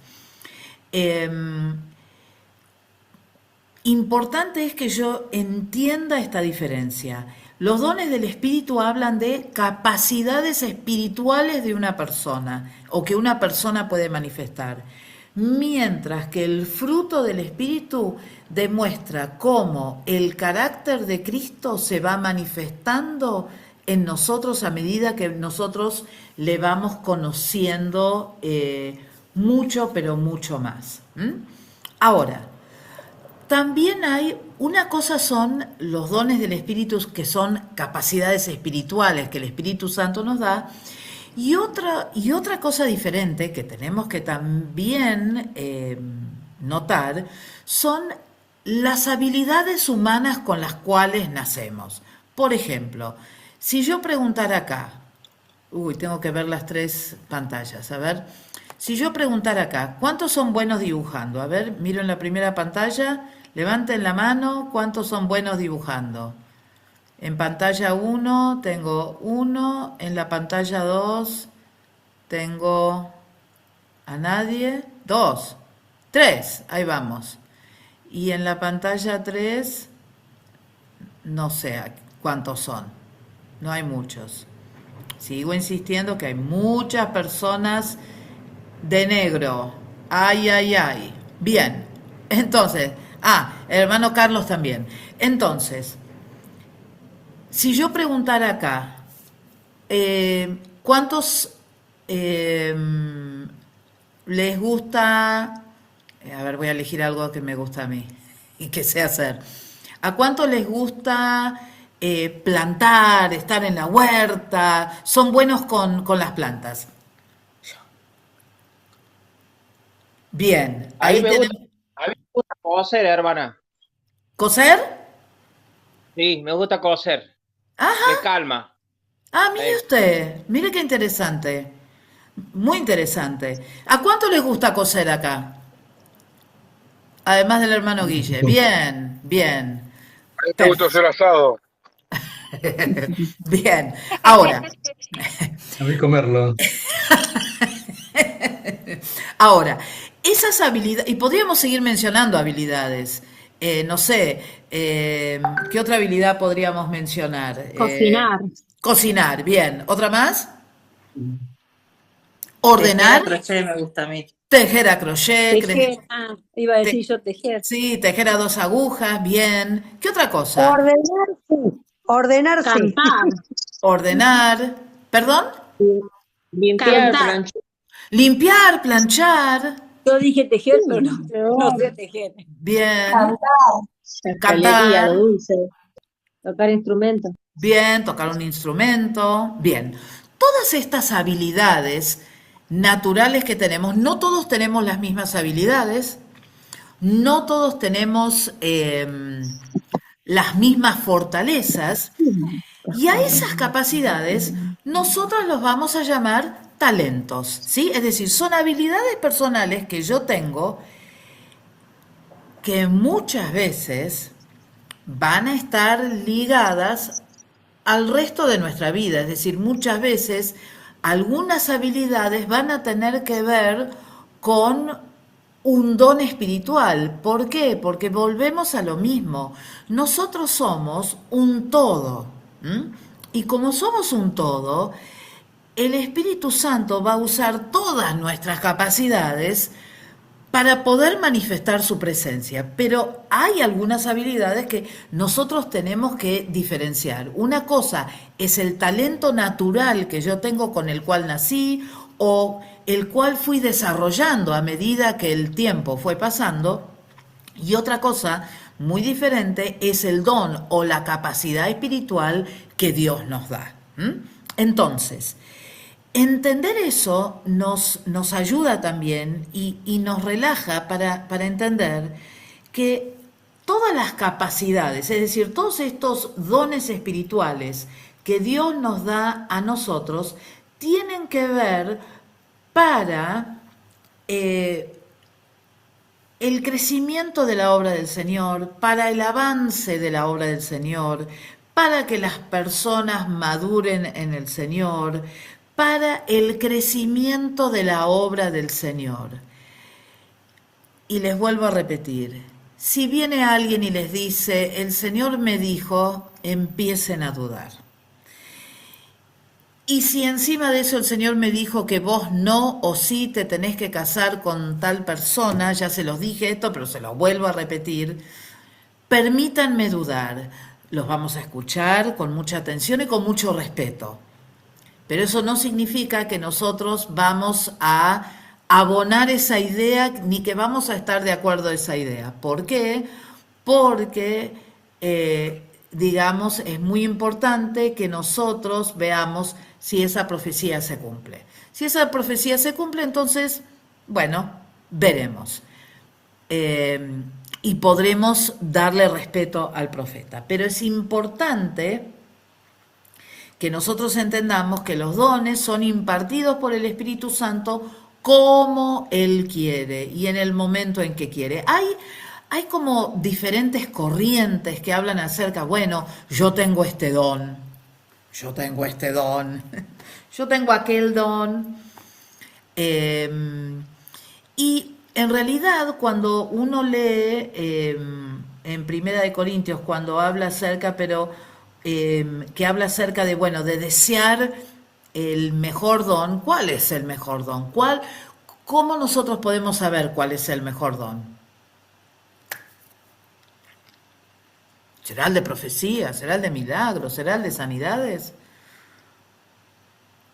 importante es que yo entienda esta diferencia. Los dones del Espíritu hablan de capacidades espirituales de una persona o que una persona puede manifestar, mientras que el fruto del Espíritu demuestra cómo el carácter de Cristo se va manifestando en nosotros a medida que nosotros le vamos conociendo mucho, pero mucho más. Ahora, también hay, una cosa son los dones del Espíritu, que son capacidades espirituales que el Espíritu Santo nos da, y otra cosa diferente que tenemos que también notar son las habilidades humanas con las cuales nacemos. Por ejemplo, si yo preguntara acá, tengo que ver las tres pantallas, a ver, si yo preguntara acá, ¿cuántos son buenos dibujando? A ver, miro en la primera pantalla, levanten la mano, ¿cuántos son buenos dibujando? En pantalla 1 tengo 1, en la pantalla 2 tengo a nadie, 2, 3, ahí vamos. Y en la pantalla 3, no sé cuántos son, no hay muchos. Sigo insistiendo que hay muchas personas de negro. Ay, ay, ay. Bien, entonces, el hermano Carlos también. Entonces, si yo preguntara acá, ¿cuántos les gusta? A ver, voy a elegir algo que me gusta a mí y que sé hacer. ¿A cuántos les gusta plantar, estar en la huerta? ¿Son buenos con las plantas? Bien, ahí tenemos. gusta coser, hermana. ¿Coser? Sí, me gusta coser. Ajá. Me calma. Ah, mire Sí. usted, mire qué interesante. Muy interesante. ¿A cuánto les gusta coser acá? Además del hermano Guille. Bien, bien. A mí me gusta hacer asado. Bien. Ahora, A mí comerlo. ahora, esas habilidades, y podríamos seguir mencionando habilidades. No sé, ¿qué otra habilidad podríamos mencionar? Cocinar. Cocinar, bien. ¿Otra más? Tejer Ordenar, a crochet me gusta a mí. tejer a crochet, Tejer, iba a decir yo tejer. sí, tejer a 2 agujas, bien. ¿Qué otra cosa? Ordenar, sí. Ordenar, sí. Cantar. Ordenar, ¿perdón? Limpiar, Cantar. planchar. Limpiar, planchar, Yo dije tejer, pero no sé tejer. bien. Pastelería, Cantar, de dulce. Tocar instrumentos. bien. Tocar un instrumento, bien. Todas estas habilidades naturales que tenemos, no todos tenemos las mismas habilidades, no todos tenemos las mismas fortalezas, y a esas capacidades nosotros los vamos a llamar talentos, ¿sí? Es decir, son habilidades personales que yo tengo que muchas veces van a estar ligadas al resto de nuestra vida. Es decir, muchas veces algunas habilidades van a tener que ver con un don espiritual. ¿Por qué? Porque volvemos a lo mismo. Nosotros somos un todo. ¿M? Y como somos un todo, el Espíritu Santo va a usar todas nuestras capacidades para poder manifestar su presencia. Pero hay algunas habilidades que nosotros tenemos que diferenciar. Una cosa es el talento natural que yo tengo, con el cual nací, o el cual fui desarrollando a medida que el tiempo fue pasando, y otra cosa muy diferente es el don o la capacidad espiritual que Dios nos da. ¿M? Entonces, entender eso nos ayuda también y nos relaja para entender que todas las capacidades, es decir, todos estos dones espirituales que Dios nos da a nosotros, tienen que ver para el crecimiento de la obra del Señor, para el avance de la obra del Señor, para que las personas maduren en el Señor, para el crecimiento de la obra del Señor. Y les vuelvo a repetir, si viene alguien y les dice, el Señor me dijo, empiecen a dudar. Y si encima de eso el Señor me dijo que vos no o sí te tenés que casar con tal persona, ya se los dije esto, pero se los vuelvo a repetir, permítanme dudar. Los vamos a escuchar con mucha atención y con mucho respeto. Pero eso no significa que nosotros vamos a abonar esa idea, ni que vamos a estar de acuerdo a esa idea. ¿Por qué? Porque, digamos, es muy importante que nosotros veamos si esa profecía se cumple. Si esa profecía se cumple, entonces, bueno, veremos. Y podremos darle respeto al profeta. Pero es importante que nosotros entendamos que los dones son impartidos por el Espíritu Santo como Él quiere y en el momento en que quiere. Hay como diferentes corrientes que hablan acerca, bueno, yo tengo este don, yo tengo este don, yo tengo aquel don. Y en realidad cuando uno lee en Primera de Corintios, cuando habla acerca, que habla acerca de, bueno, de desear el mejor don. ¿Cuál es el mejor don? ¿Cómo nosotros podemos saber cuál es el mejor don? ¿Será el de profecía? ¿Será el de milagros? ¿Será el de sanidades?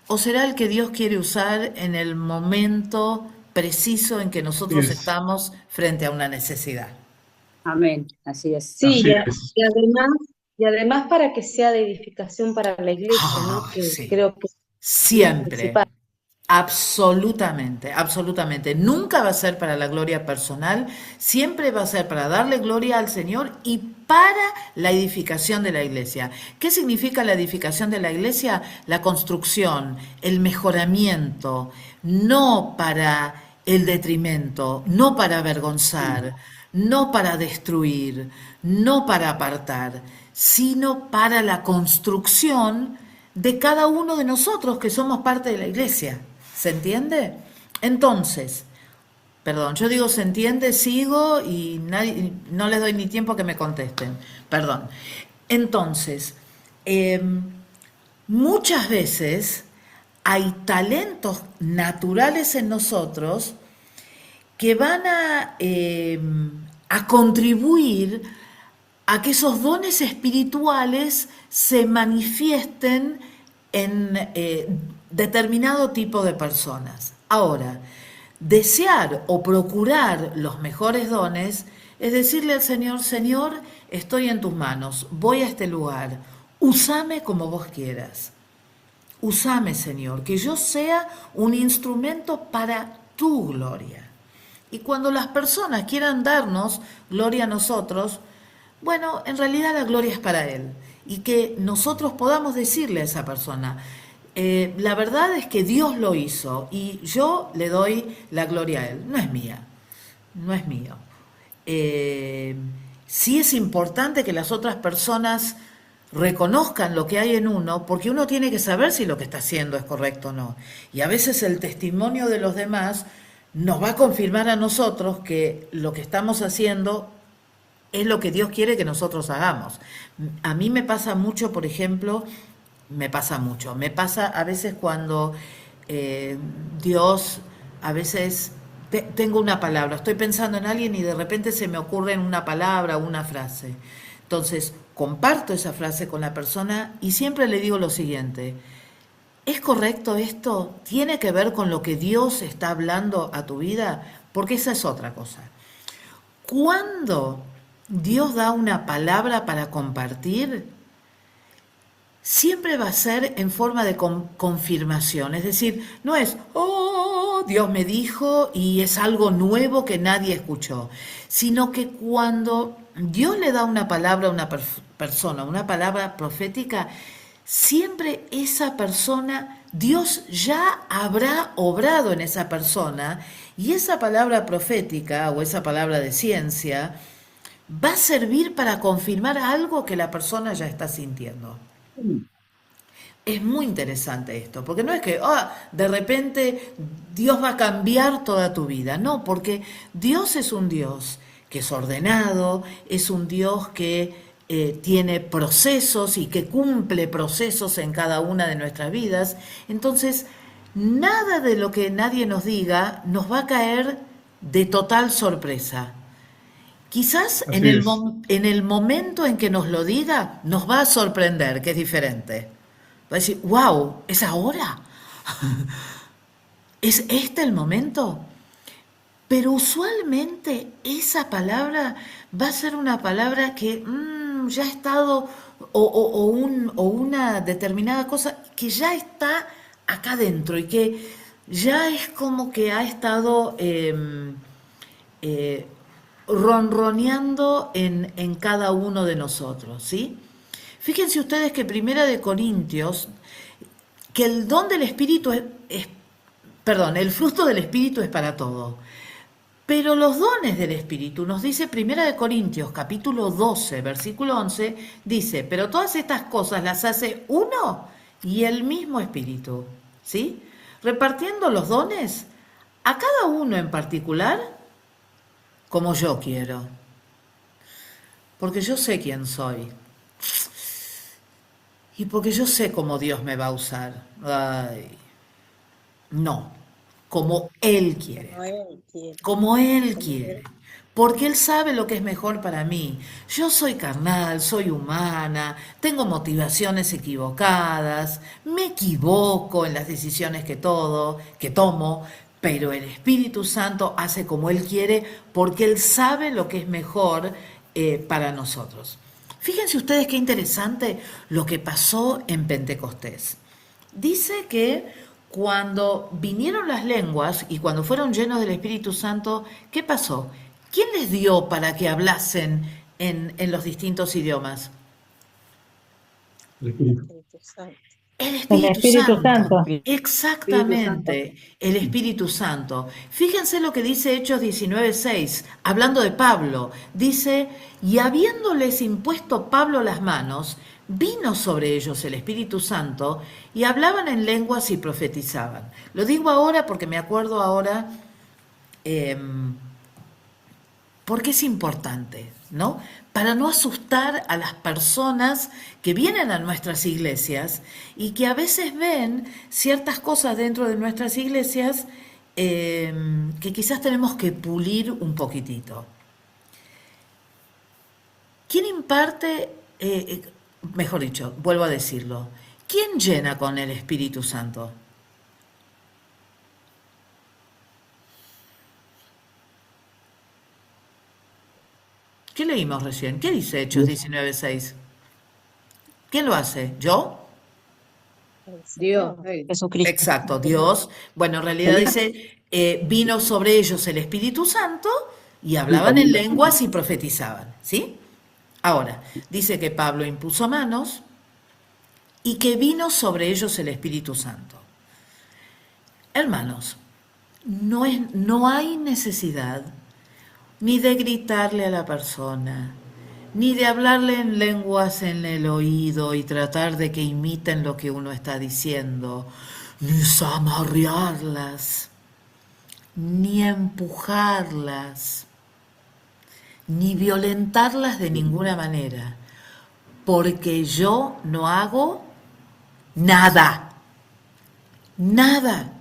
¿O será el que Dios quiere usar en el momento preciso en que nosotros estamos frente a una necesidad? Amén, así es. Sí, Así es. y además para que sea de edificación para la iglesia, ¿no? Que Sí, creo que es lo siempre. principal. Absolutamente, absolutamente. Nunca va a ser para la gloria personal, siempre va a ser para darle gloria al Señor y para la edificación de la iglesia. ¿Qué significa la edificación de la iglesia? La construcción, el mejoramiento, no para el detrimento, no para avergonzar, no para destruir, no para apartar, sino para la construcción de cada uno de nosotros que somos parte de la iglesia. ¿Se entiende? Entonces, perdón, yo digo se entiende, sigo y no les doy ni tiempo a que me contesten. Perdón. Entonces, muchas veces hay talentos naturales en nosotros que van a contribuir a que esos dones espirituales se manifiesten en determinado tipo de personas. Ahora, desear o procurar los mejores dones es decirle al Señor, Señor, estoy en tus manos, voy a este lugar, úsame como vos quieras. Úsame, Señor, que yo sea un instrumento para tu gloria. Y cuando las personas quieran darnos gloria a nosotros, bueno, en realidad la gloria es para Él. Y que nosotros podamos decirle a esa persona, la verdad es que Dios lo hizo y yo le doy la gloria a Él. No es mía, no es mío. Sí es importante que las otras personas reconozcan lo que hay en uno, porque uno tiene que saber si lo que está haciendo es correcto o no. Y a veces el testimonio de los demás nos va a confirmar a nosotros que lo que estamos haciendo es lo que Dios quiere que nosotros hagamos. A mí me pasa mucho, por ejemplo, me pasa a veces cuando Dios, a veces tengo una palabra, estoy pensando en alguien y de repente se me ocurre una palabra o una frase. Entonces, comparto esa frase con la persona y siempre le digo lo siguiente, ¿es correcto esto? ¿Tiene que ver con lo que Dios está hablando a tu vida? Porque esa es otra cosa. Cuando Dios da una palabra para compartir, siempre va a ser en forma de confirmación, es decir, no es, oh, Dios me dijo y es algo nuevo que nadie escuchó, sino que cuando Dios le da una palabra a una persona, una palabra profética, siempre esa persona, Dios ya habrá obrado en esa persona y esa palabra profética o esa palabra de ciencia va a servir para confirmar algo que la persona ya está sintiendo. Es muy interesante esto, porque no es que de repente Dios va a cambiar toda tu vida, no, porque Dios es un Dios que es ordenado, es un Dios que tiene procesos y que cumple procesos en cada una de nuestras vidas. Entonces, nada de lo que nadie nos diga nos va a caer de total sorpresa. Quizás en el momento en que nos lo diga, nos va a sorprender, que es diferente. Va a decir, wow, ¿es ahora? ¿Es este el momento? Pero usualmente esa palabra va a ser una palabra que ya ha estado, o una determinada cosa que ya está acá dentro y que ya es como que ha estado ronroneando en cada uno de nosotros, ¿sí? Fíjense ustedes que Primera de Corintios, que el don del Espíritu el fruto del Espíritu es para todo. Pero los dones del Espíritu, nos dice Primera de Corintios, capítulo 12, versículo 11, dice, pero todas estas cosas las hace uno y el mismo Espíritu, ¿sí? Repartiendo los dones a cada uno en particular, como yo quiero. Porque yo sé quién soy. Y porque yo sé cómo Dios me va a usar. No, como Él quiere. Como Él quiere. Porque Él sabe lo que es mejor para mí. Yo soy carnal, soy humana, tengo motivaciones equivocadas, me equivoco en las decisiones que tomo, pero el Espíritu Santo hace como Él quiere porque Él sabe lo que es mejor para nosotros. Fíjense ustedes qué interesante lo que pasó en Pentecostés. Dice que cuando vinieron las lenguas y cuando fueron llenos del Espíritu Santo, ¿qué pasó? ¿Quién les dio para que hablasen en los distintos idiomas? El Espíritu. El El Espíritu Espíritu Santo, Santo. exactamente, el Espíritu Santo. Fíjense lo que dice Hechos 19:6, hablando de Pablo. Dice, y habiéndoles impuesto Pablo las manos, vino sobre ellos el Espíritu Santo y hablaban en lenguas y profetizaban. Lo digo ahora porque me acuerdo ahora, porque es importante, ¿no? Para no asustar a las personas que vienen a nuestras iglesias y que a veces ven ciertas cosas dentro de nuestras iglesias que quizás tenemos que pulir un poquitito. ¿Quién imparte, mejor dicho, vuelvo a decirlo, quién llena con el Espíritu Santo? ¿Qué leímos recién? ¿Qué dice Hechos 19:6? ¿Quién lo hace? ¿Yo? Dios. Jesucristo. Exacto, Dios. Bueno, en realidad dice, vino sobre ellos el Espíritu Santo y hablaban en lenguas y profetizaban, ¿sí? Ahora, dice que Pablo impuso manos y que vino sobre ellos el Espíritu Santo. Hermanos, no hay necesidad ni de gritarle a la persona, ni de hablarle en lenguas en el oído y tratar de que imiten lo que uno está diciendo, ni zamarrearlas, ni empujarlas, ni violentarlas de ninguna manera, porque yo no hago nada, nada.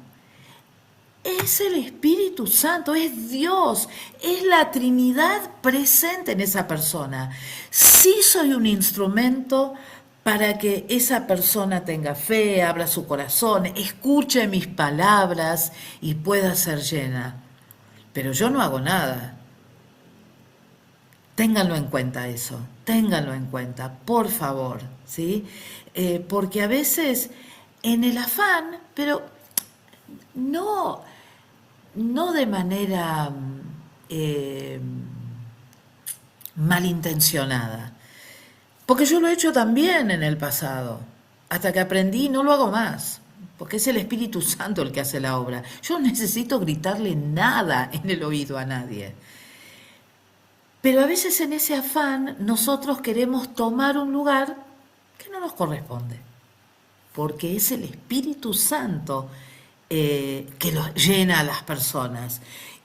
Es el Espíritu Santo, es Dios, es la Trinidad presente en esa persona. Sí soy un instrumento para que esa persona tenga fe, abra su corazón, escuche mis palabras y pueda ser llena. Pero yo no hago nada. Ténganlo en cuenta eso, ténganlo en cuenta, por favor, ¿sí? Porque a veces en el afán, pero no de manera malintencionada, porque yo lo he hecho también en el pasado, hasta que aprendí y no lo hago más, porque es el Espíritu Santo el que hace la obra. Yo no necesito gritarle nada en el oído a nadie. Pero a veces en ese afán nosotros queremos tomar un lugar que no nos corresponde, porque es el Espíritu Santo que lo llena a las personas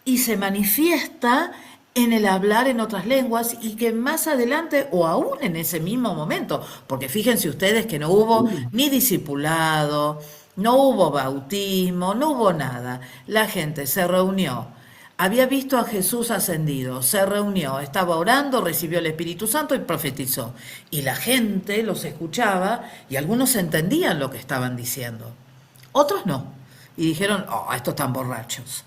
y se manifiesta en el hablar en otras lenguas y que más adelante o aún en ese mismo momento, porque fíjense ustedes que no hubo ni discipulado, no hubo bautismo, no hubo nada. La gente se reunió, había visto a Jesús ascendido, se reunió, estaba orando, recibió el Espíritu Santo y profetizó. Y la gente los escuchaba y algunos entendían lo que estaban diciendo, otros no. Y dijeron, oh, estos están borrachos.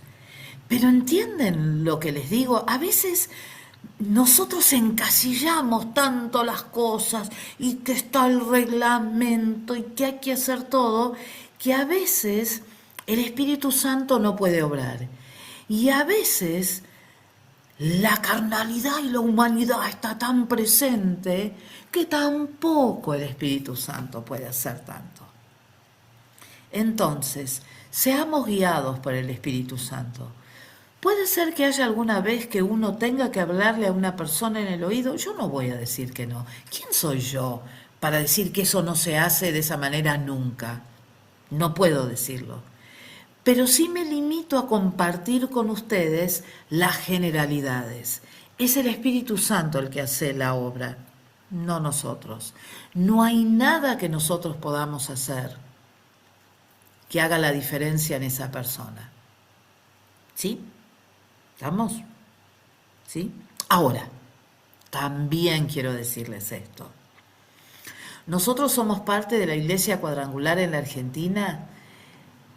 Pero entienden lo que les digo, a veces nosotros encasillamos tanto las cosas y que está el reglamento y que hay que hacer todo, que a veces el Espíritu Santo no puede obrar. Y a veces la carnalidad y la humanidad está tan presente que tampoco el Espíritu Santo puede hacer tanto. Entonces, seamos guiados por el Espíritu Santo. Puede ser que haya alguna vez que uno tenga que hablarle a una persona en el oído. Yo no voy a decir que no. ¿Quién soy yo para decir que eso no se hace de esa manera nunca? No puedo decirlo. Pero sí me limito a compartir con ustedes las generalidades. Es el Espíritu Santo el que hace la obra, no nosotros. No hay nada que nosotros podamos hacer que haga la diferencia en esa persona. ¿Sí? ¿Estamos? ¿Sí? Ahora, también quiero decirles esto. Nosotros somos parte de la Iglesia Cuadrangular en la Argentina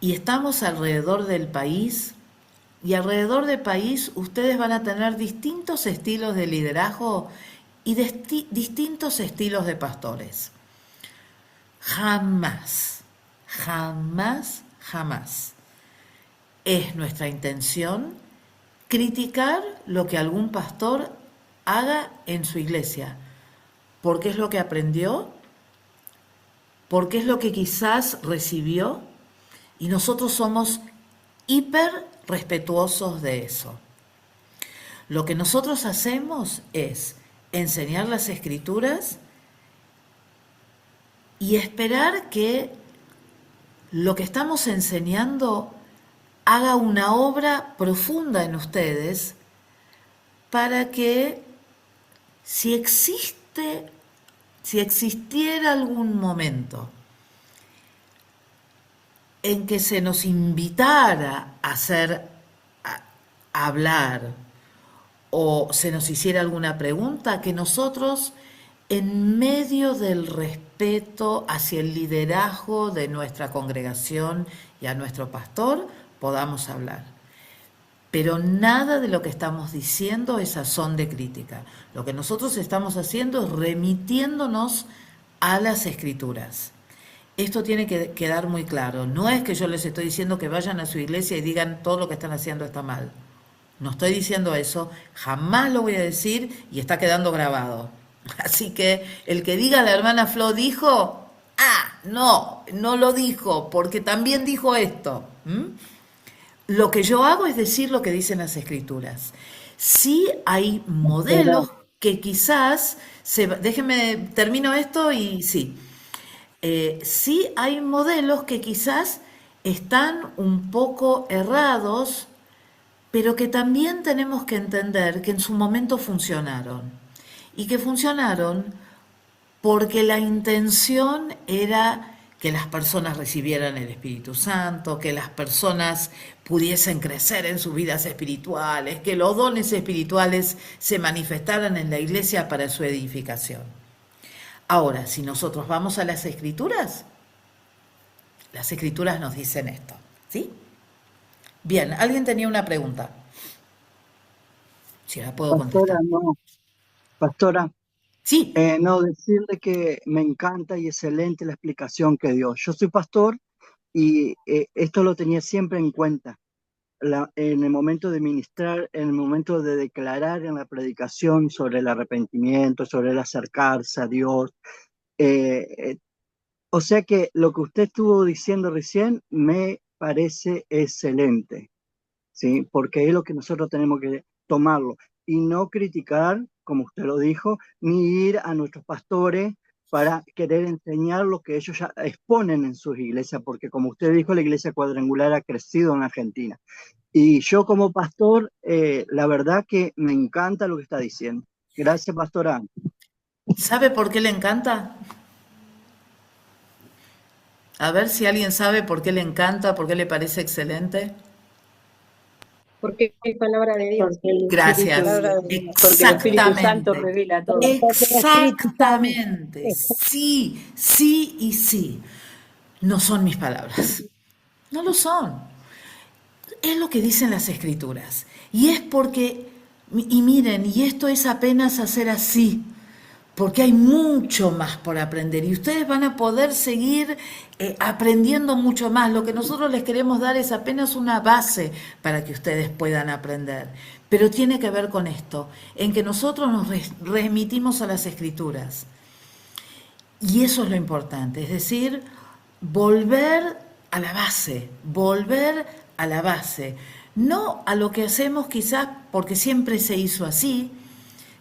y estamos alrededor del país, y alrededor del país ustedes van a tener distintos estilos de liderazgo y distintos estilos de pastores. Jamás, jamás es nuestra intención criticar lo que algún pastor haga en su iglesia, porque es lo que aprendió, porque es lo que quizás recibió, y nosotros somos hiper respetuosos de eso. Lo que nosotros hacemos es enseñar las escrituras y esperar que lo que estamos enseñando haga una obra profunda en ustedes para que si existiera algún momento en que se nos invitara a hablar o se nos hiciera alguna pregunta, que nosotros, en medio del respeto hacia el liderazgo de nuestra congregación y a nuestro pastor, podamos hablar. Pero nada de lo que estamos diciendo es a son de crítica. Lo que nosotros estamos haciendo es remitiéndonos a las Escrituras. Esto tiene que quedar muy claro. No es que yo les estoy diciendo que vayan a su iglesia y digan todo lo que están haciendo está mal. No estoy diciendo eso, jamás lo voy a decir y está quedando grabado. Así que el que diga la hermana Flo dijo, no lo dijo, porque también dijo esto. Lo que yo hago es decir lo que dicen las Escrituras. Sí hay modelos que quizás, déjenme, termino esto y sí. Sí hay modelos que quizás están un poco errados, pero que también tenemos que entender que en su momento funcionaron. Y que funcionaron porque la intención era que las personas recibieran el Espíritu Santo, que las personas pudiesen crecer en sus vidas espirituales, que los dones espirituales se manifestaran en la iglesia para su edificación. Ahora, si nosotros vamos a las Escrituras nos dicen esto, ¿sí? Bien, ¿alguien tenía una pregunta? Si la puedo contestar. Pastora, sí. No, decirle que me encanta y excelente la explicación que dio. Yo soy pastor y esto lo tenía siempre en cuenta. En el momento de ministrar, en el momento de declarar en la predicación sobre el arrepentimiento, sobre el acercarse a Dios. O sea que lo que usted estuvo diciendo recién me parece excelente, ¿sí? Porque es lo que nosotros tenemos que tomarlo y no criticar, como usted lo dijo, ni ir a nuestros pastores para querer enseñar lo que ellos ya exponen en sus iglesias, porque como usted dijo, la iglesia cuadrangular ha crecido en Argentina. Y yo como pastor, la verdad que me encanta lo que está diciendo. Gracias, pastora. ¿Sabe por qué le encanta? A ver si alguien sabe por qué le encanta, por qué le parece excelente. Porque es palabra de Dios. Gracias. Porque el Espíritu Santo revela todo. Exactamente. Sí, sí y sí. No son mis palabras. No lo son. Es lo que dicen las Escrituras. Y es porque, y miren, y esto es apenas hacer así, porque hay mucho más por aprender y ustedes van a poder seguir aprendiendo mucho más. Lo que nosotros les queremos dar es apenas una base para que ustedes puedan aprender. Pero tiene que ver con esto, en que nosotros nos remitimos a las Escrituras. Y eso es lo importante, es decir, volver a la base, no a lo que hacemos quizás porque siempre se hizo así,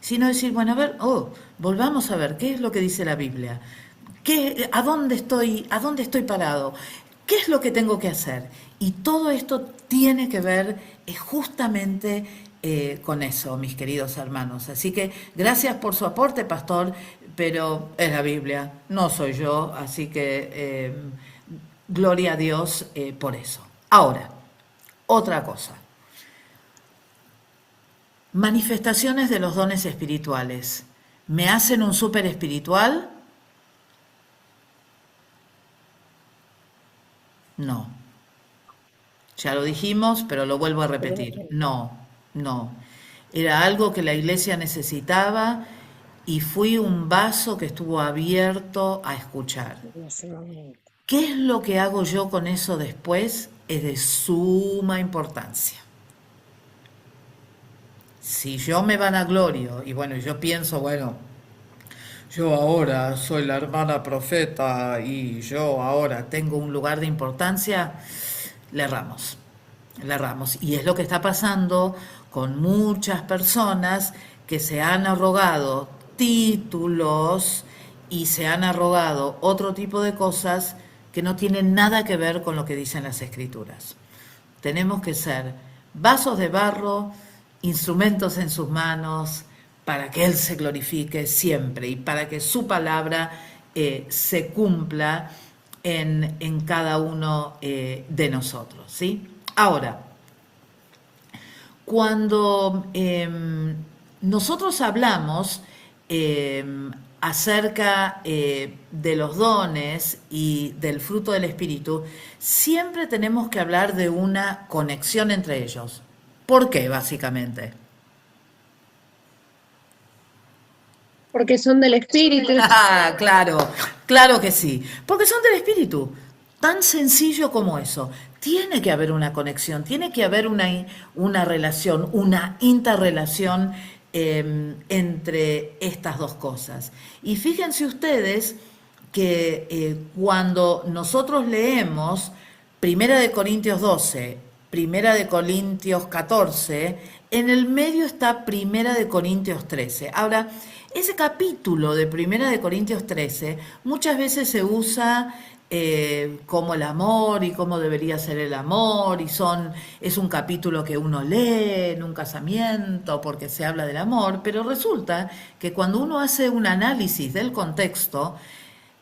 sino decir, bueno, a ver, volvamos a ver, ¿qué es lo que dice la Biblia? ¿A dónde estoy parado? ¿Qué es lo que tengo que hacer? Y todo esto tiene que ver justamente con eso, mis queridos hermanos. Así que gracias por su aporte, pastor, pero es la Biblia, no soy yo, así que gloria a Dios por eso. Ahora, otra cosa. Manifestaciones de los dones espirituales. ¿Me hacen un súper espiritual? No. Ya lo dijimos, pero lo vuelvo a repetir. No. Era algo que la iglesia necesitaba y fui un vaso que estuvo abierto a escuchar. ¿Qué es lo que hago yo con eso después? Es de suma importancia. Si yo me vanaglorio y bueno, yo pienso, bueno, yo ahora soy la hermana profeta y yo ahora tengo un lugar de importancia, le erramos, le erramos. Y es lo que está pasando con muchas personas que se han arrogado títulos y se han arrogado otro tipo de cosas que no tienen nada que ver con lo que dicen las escrituras. Tenemos que ser vasos de barro, instrumentos en sus manos, para que Él se glorifique siempre y para que su palabra se cumpla en cada uno de nosotros, ¿sí? Ahora, cuando nosotros hablamos acerca de los dones y del fruto del Espíritu, siempre tenemos que hablar de una conexión entre ellos. ¿Por qué, básicamente? Porque son del Espíritu. Ah, claro, claro que sí. Porque son del Espíritu. Tan sencillo como eso. Tiene que haber una conexión, tiene que haber una relación, una interrelación entre estas dos cosas. Y fíjense ustedes que cuando nosotros leemos Primera de Corintios 12, Primera de Corintios 14, en el medio está Primera de Corintios 13. Ahora, ese capítulo de Primera de Corintios 13 muchas veces se usa como el amor y cómo debería ser el amor, y es un capítulo que uno lee en un casamiento porque se habla del amor, pero resulta que cuando uno hace un análisis del contexto,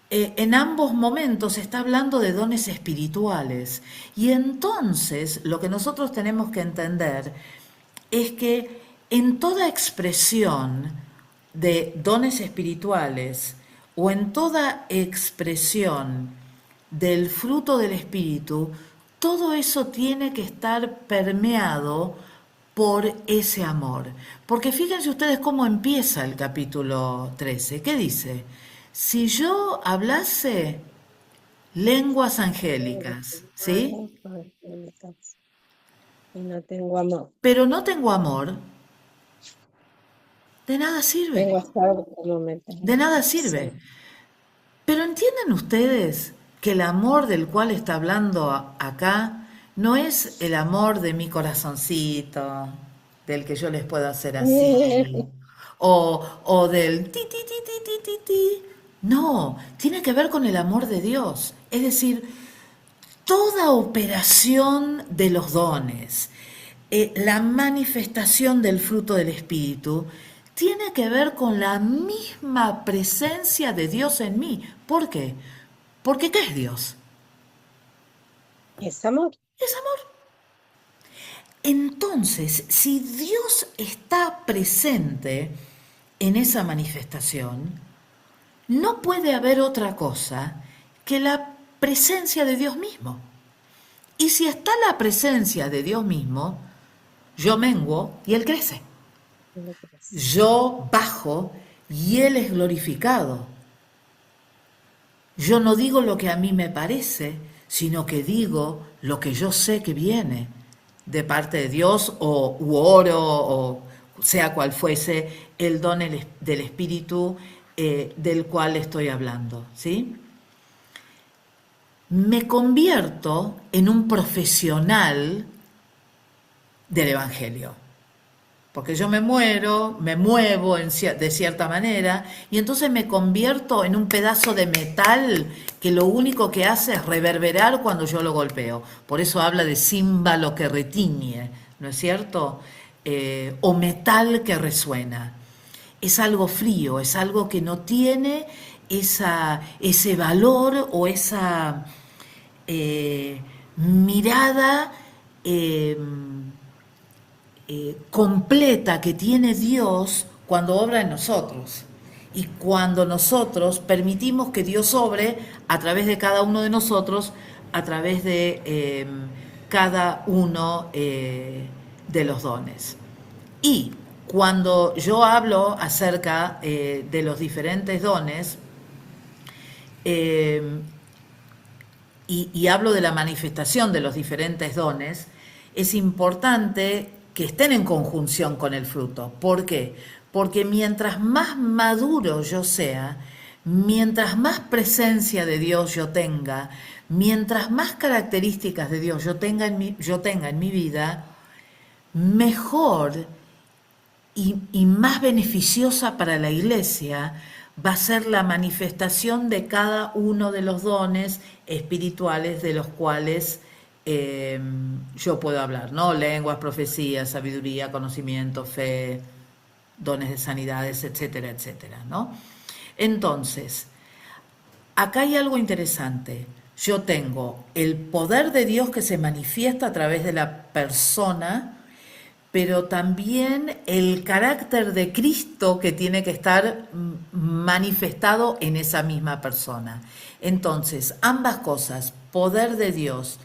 en ambos momentos se está hablando de dones espirituales. Y entonces lo que nosotros tenemos que entender es que en toda expresión de dones espirituales o en toda expresión del fruto del Espíritu, todo eso tiene que estar permeado por ese amor. Porque fíjense ustedes cómo empieza el capítulo 13. ¿Qué dice? Si yo hablase lenguas angélicas, ¿sí? Y no tengo amor. Pero no tengo amor, de nada sirve. Tengo hasta otro momento. De nada sirve. Sí. Pero ¿entienden ustedes que el amor del cual está hablando acá no es el amor de mi corazoncito, del que yo les puedo hacer así, o del ti, ti, ti, ti, ti, ti, ti? No, tiene que ver con el amor de Dios. Es decir, toda operación de los dones, la manifestación del fruto del Espíritu, tiene que ver con la misma presencia de Dios en mí. ¿Por qué? Porque ¿qué es Dios? Es amor. Es amor. Entonces, si Dios está presente en esa manifestación, no puede haber otra cosa que la presencia de Dios mismo. Y si está la presencia de Dios mismo, yo menguo y Él crece. Yo bajo y Él es glorificado. Yo no digo lo que a mí me parece, sino que digo lo que yo sé que viene de parte de Dios, u oro, o sea cual fuese el don del Espíritu del cual estoy hablando, ¿sí? Me convierto en un profesional del Evangelio. Porque yo me muevo de cierta manera, y entonces me convierto en un pedazo de metal que lo único que hace es reverberar cuando yo lo golpeo. Por eso habla de címbalo que retiñe, ¿no es cierto? O metal que resuena. Es algo frío, es algo que no tiene ese valor o esa mirada completa que tiene Dios cuando obra en nosotros, y cuando nosotros permitimos que Dios obre a través de cada uno de nosotros, a través de cada uno de los dones. Y cuando yo hablo acerca de los diferentes dones, y hablo de la manifestación de los diferentes dones, es importante que estén en conjunción con el fruto. ¿Por qué? Porque mientras más maduro yo sea, mientras más presencia de Dios yo tenga, mientras más características de Dios yo tenga en mi vida, mejor y más beneficiosa para la iglesia va a ser la manifestación de cada uno de los dones espirituales de los cuales yo puedo hablar, ¿no? Lenguas, profecías, sabiduría, conocimiento, fe, dones de sanidades, etcétera, etcétera, ¿no? Entonces, acá hay algo interesante. Yo tengo el poder de Dios que se manifiesta a través de la persona, pero también el carácter de Cristo que tiene que estar manifestado en esa misma persona. Entonces, ambas cosas, poder de Dios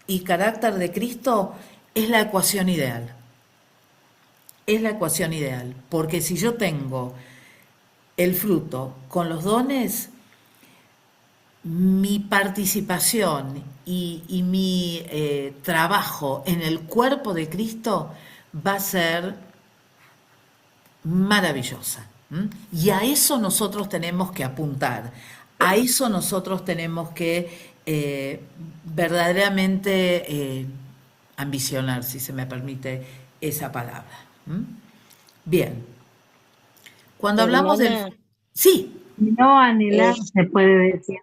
y carácter de Cristo, es la ecuación ideal. Es la ecuación ideal, porque si yo tengo el fruto con los dones, mi participación y mi trabajo en el cuerpo de Cristo va a ser maravillosa. Y a eso nosotros tenemos que apuntar, a eso nosotros tenemos que verdaderamente ambicionar, si se me permite esa palabra. Bien, cuando hablamos del... Hermana, Sí, No anhelar, se puede decir.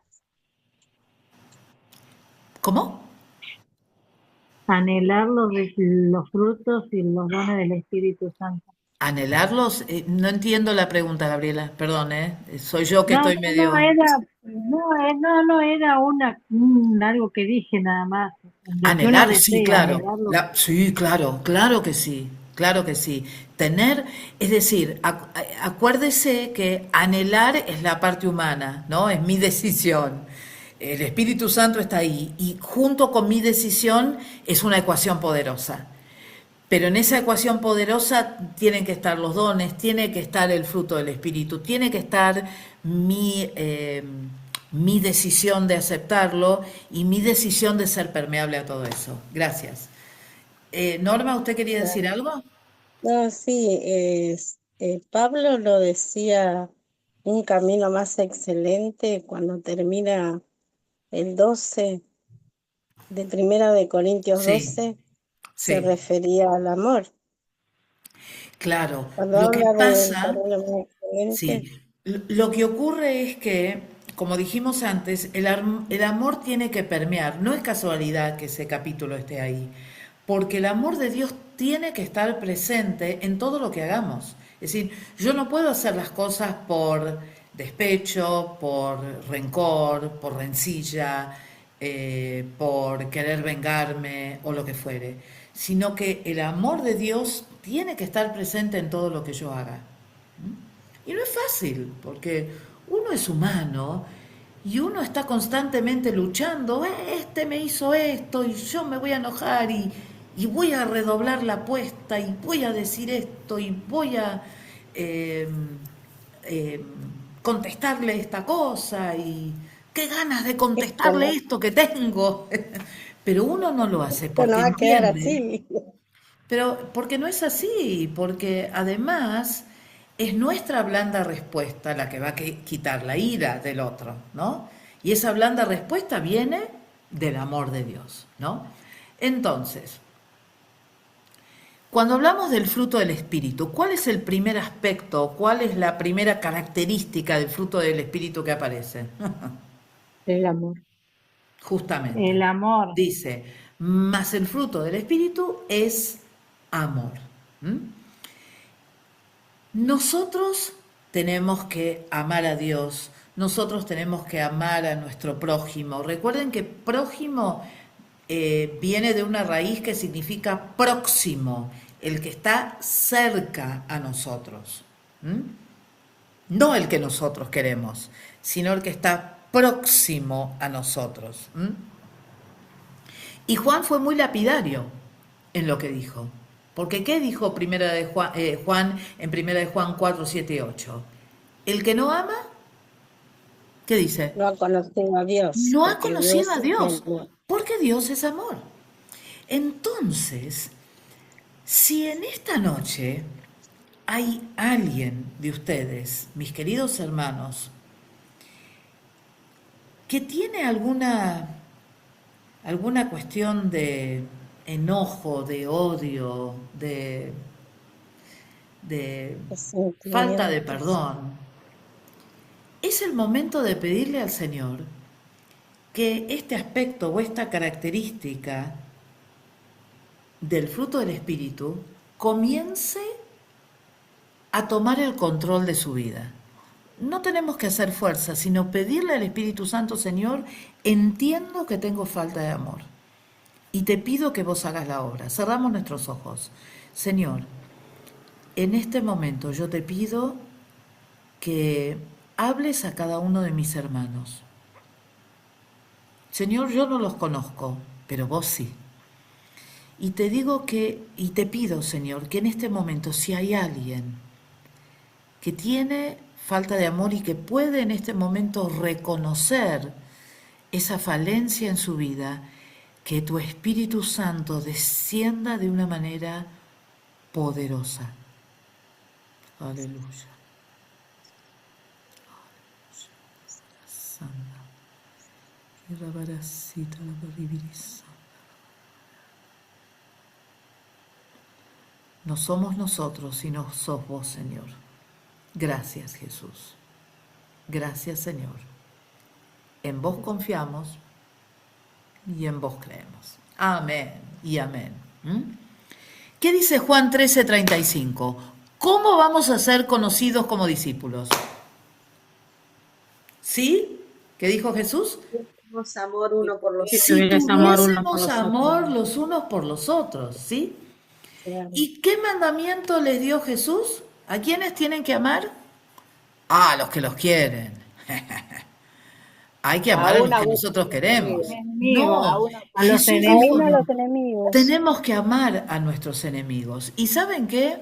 ¿cómo? Anhelar los frutos y los dones del Espíritu Santo. Anhelarlos, no entiendo la pregunta, Gabriela, perdón, soy yo que No, estoy medio... no era algo que dije nada más. Lo que uno Anhelar, sí, desea, claro. anhelarlo. Sí, claro, claro que sí, claro que sí. Tener, es decir, acuérdese que anhelar es la parte humana, ¿no? Es mi decisión. El Espíritu Santo está ahí y junto con mi decisión es una ecuación poderosa. Pero en esa ecuación poderosa tienen que estar los dones, tiene que estar el fruto del Espíritu, tiene que estar mi decisión de aceptarlo y mi decisión de ser permeable a todo eso. Gracias. Norma, ¿usted quería decir algo? no, sí, Pablo lo decía, un camino más excelente cuando termina el 12 de Primera de Corintios Sí, 12, se sí, refería al amor. claro. Cuando Lo que habla de un pasa, camino más excelente, sí, lo que ocurre es que, como dijimos antes, el amor tiene que permear. No es casualidad que ese capítulo esté ahí, porque el amor de Dios tiene que estar presente en todo lo que hagamos. Es decir, yo no puedo hacer las cosas por despecho, por rencor, por rencilla, por querer vengarme o lo que fuere, sino que el amor de Dios tiene que estar presente en todo lo que yo haga. Y no es fácil, porque uno es humano y uno está constantemente luchando, este me hizo esto y yo me voy a enojar y voy a redoblar la apuesta y voy a decir esto y voy a eh, eh, contestarle esta cosa y qué ganas de esto contestarle no, esto que tengo. Pero uno no lo hace esto no porque va a quedar entiende. así. Pero porque no es así, porque además es nuestra blanda respuesta la que va a quitar la ira del otro, ¿no? Y esa blanda respuesta viene del amor de Dios, ¿no? Entonces, cuando hablamos del fruto del Espíritu, ¿cuál es el primer aspecto, cuál es la primera característica del fruto del Espíritu que aparece? El amor. Justamente, El amor. dice, mas el fruto del Espíritu es amor. ¿Mm? Nosotros tenemos que amar a Dios, nosotros tenemos que amar a nuestro prójimo. Recuerden que prójimo viene de una raíz que significa próximo, el que está cerca a nosotros. ¿Mm? No el que nosotros queremos, sino el que está próximo a nosotros. ¿Mm? Y Juan fue muy lapidario en lo que dijo. Porque ¿qué dijo Juan en 1 de Juan 4, 7, 8? El que no ama ¿Qué dice? No ha conocido a Dios, No ha porque conocido a Dios es Dios, amor. porque Dios es amor. Entonces, si en esta noche hay alguien de ustedes, mis queridos hermanos, que tiene alguna cuestión de enojo, de odio, de falta de perdón, es el momento de pedirle al Señor que este aspecto o esta característica del fruto del Espíritu comience a tomar el control de su vida. No tenemos que hacer fuerza, sino pedirle al Espíritu Santo: Señor, entiendo que tengo falta de amor y te pido que vos hagas la obra. Cerramos nuestros ojos. Señor, en este momento yo te pido que hables a cada uno de mis hermanos. Señor, yo no los conozco, pero vos sí. Y te pido, Señor, que en este momento, si hay alguien que tiene falta de amor y que puede en este momento reconocer esa falencia en su vida, que tu Espíritu Santo descienda de una manera poderosa. Aleluya. Santa. No somos nosotros, sino sos vos, Señor. Gracias, Jesús. Gracias, Señor. En vos confiamos y en vos creemos. Amén y amén. ¿Qué dice Juan 13:35? ¿Cómo vamos a ser conocidos como discípulos? ¿Sí? ¿Qué dijo Jesús? Tuviésemos amor uno por los Si otros. tuviésemos amor los unos por los otros, ¿sí? Claro. ¿Y qué mandamiento les dio Jesús? ¿A quiénes tienen que amar? A los que los quieren. Hay que amar a los que nosotros queremos. No, A los Jesús enemigos. dijo, A los enemigos. tenemos que amar a nuestros enemigos. ¿Y saben qué?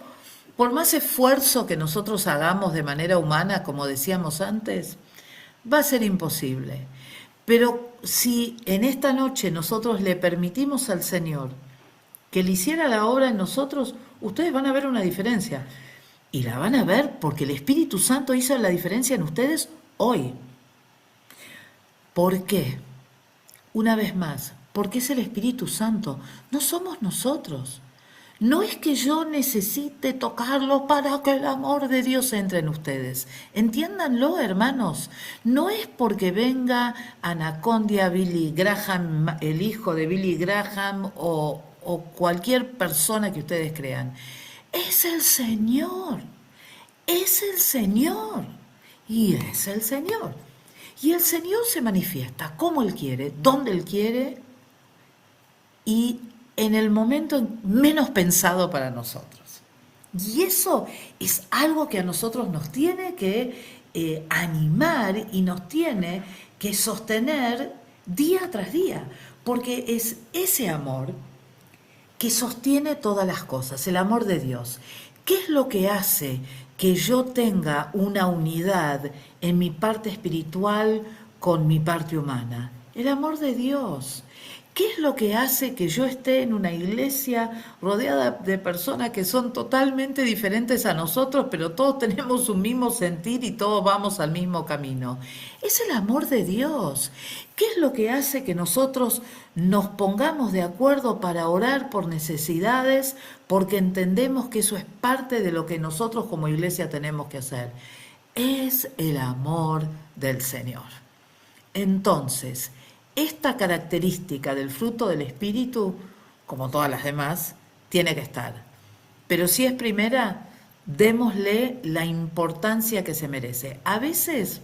Por más esfuerzo que nosotros hagamos de manera humana, como decíamos antes, va a ser imposible. Pero si en esta noche nosotros le permitimos al Señor que le hiciera la obra en nosotros, ustedes van a ver una diferencia. Y la van a ver porque el Espíritu Santo hizo la diferencia en ustedes hoy. ¿Por qué? Una vez más, porque es el Espíritu Santo, no somos nosotros. No es que yo necesite tocarlo para que el amor de Dios entre en ustedes. Entiéndanlo, hermanos. No es porque venga Anacondia Billy Graham, el hijo de Billy Graham o cualquier persona que ustedes crean. Es el Señor. Es el Señor. Y es el Señor. Y el Señor se manifiesta como Él quiere, donde Él quiere y en el momento menos pensado para nosotros. Y eso es algo que a nosotros nos tiene que animar y nos tiene que sostener día tras día, porque es ese amor que sostiene todas las cosas, el amor de Dios. ¿Qué es lo que hace que yo tenga una unidad en mi parte espiritual con mi parte humana? El amor de Dios. ¿Qué es lo que hace que yo esté en una iglesia rodeada de personas que son totalmente diferentes a nosotros, pero todos tenemos un mismo sentir y todos vamos al mismo camino? Es el amor de Dios. ¿Qué es lo que hace que nosotros nos pongamos de acuerdo para orar por necesidades? Porque entendemos que eso es parte de lo que nosotros como iglesia tenemos que hacer. Es el amor del Señor. Entonces, esta característica del fruto del Espíritu, como todas las demás, tiene que estar. Pero si es primera, démosle la importancia que se merece. A veces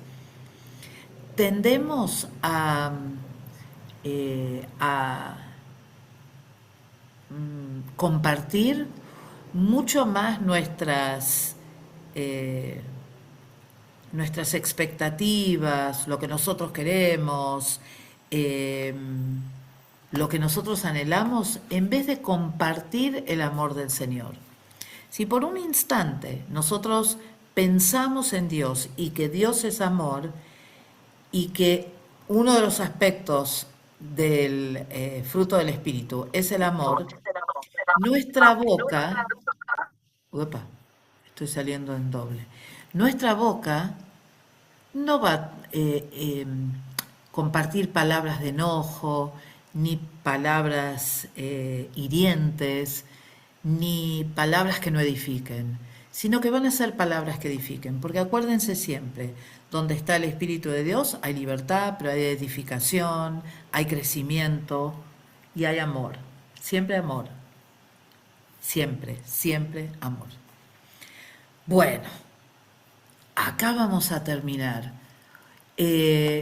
tendemos a compartir mucho más nuestras expectativas, lo que nosotros queremos, lo que nosotros anhelamos, en vez de compartir el amor del Señor. Si por un instante nosotros pensamos en Dios y que Dios es amor, y que uno de los aspectos del fruto del Espíritu es el amor, nuestra boca, uepa, estoy saliendo en doble, nuestra boca no va a compartir palabras de enojo, ni palabras hirientes, ni palabras que no edifiquen, sino que van a ser palabras que edifiquen, porque acuérdense siempre, donde está el Espíritu de Dios hay libertad, pero hay edificación, hay crecimiento y hay amor, siempre amor, siempre, siempre amor. Bueno, acá vamos a terminar.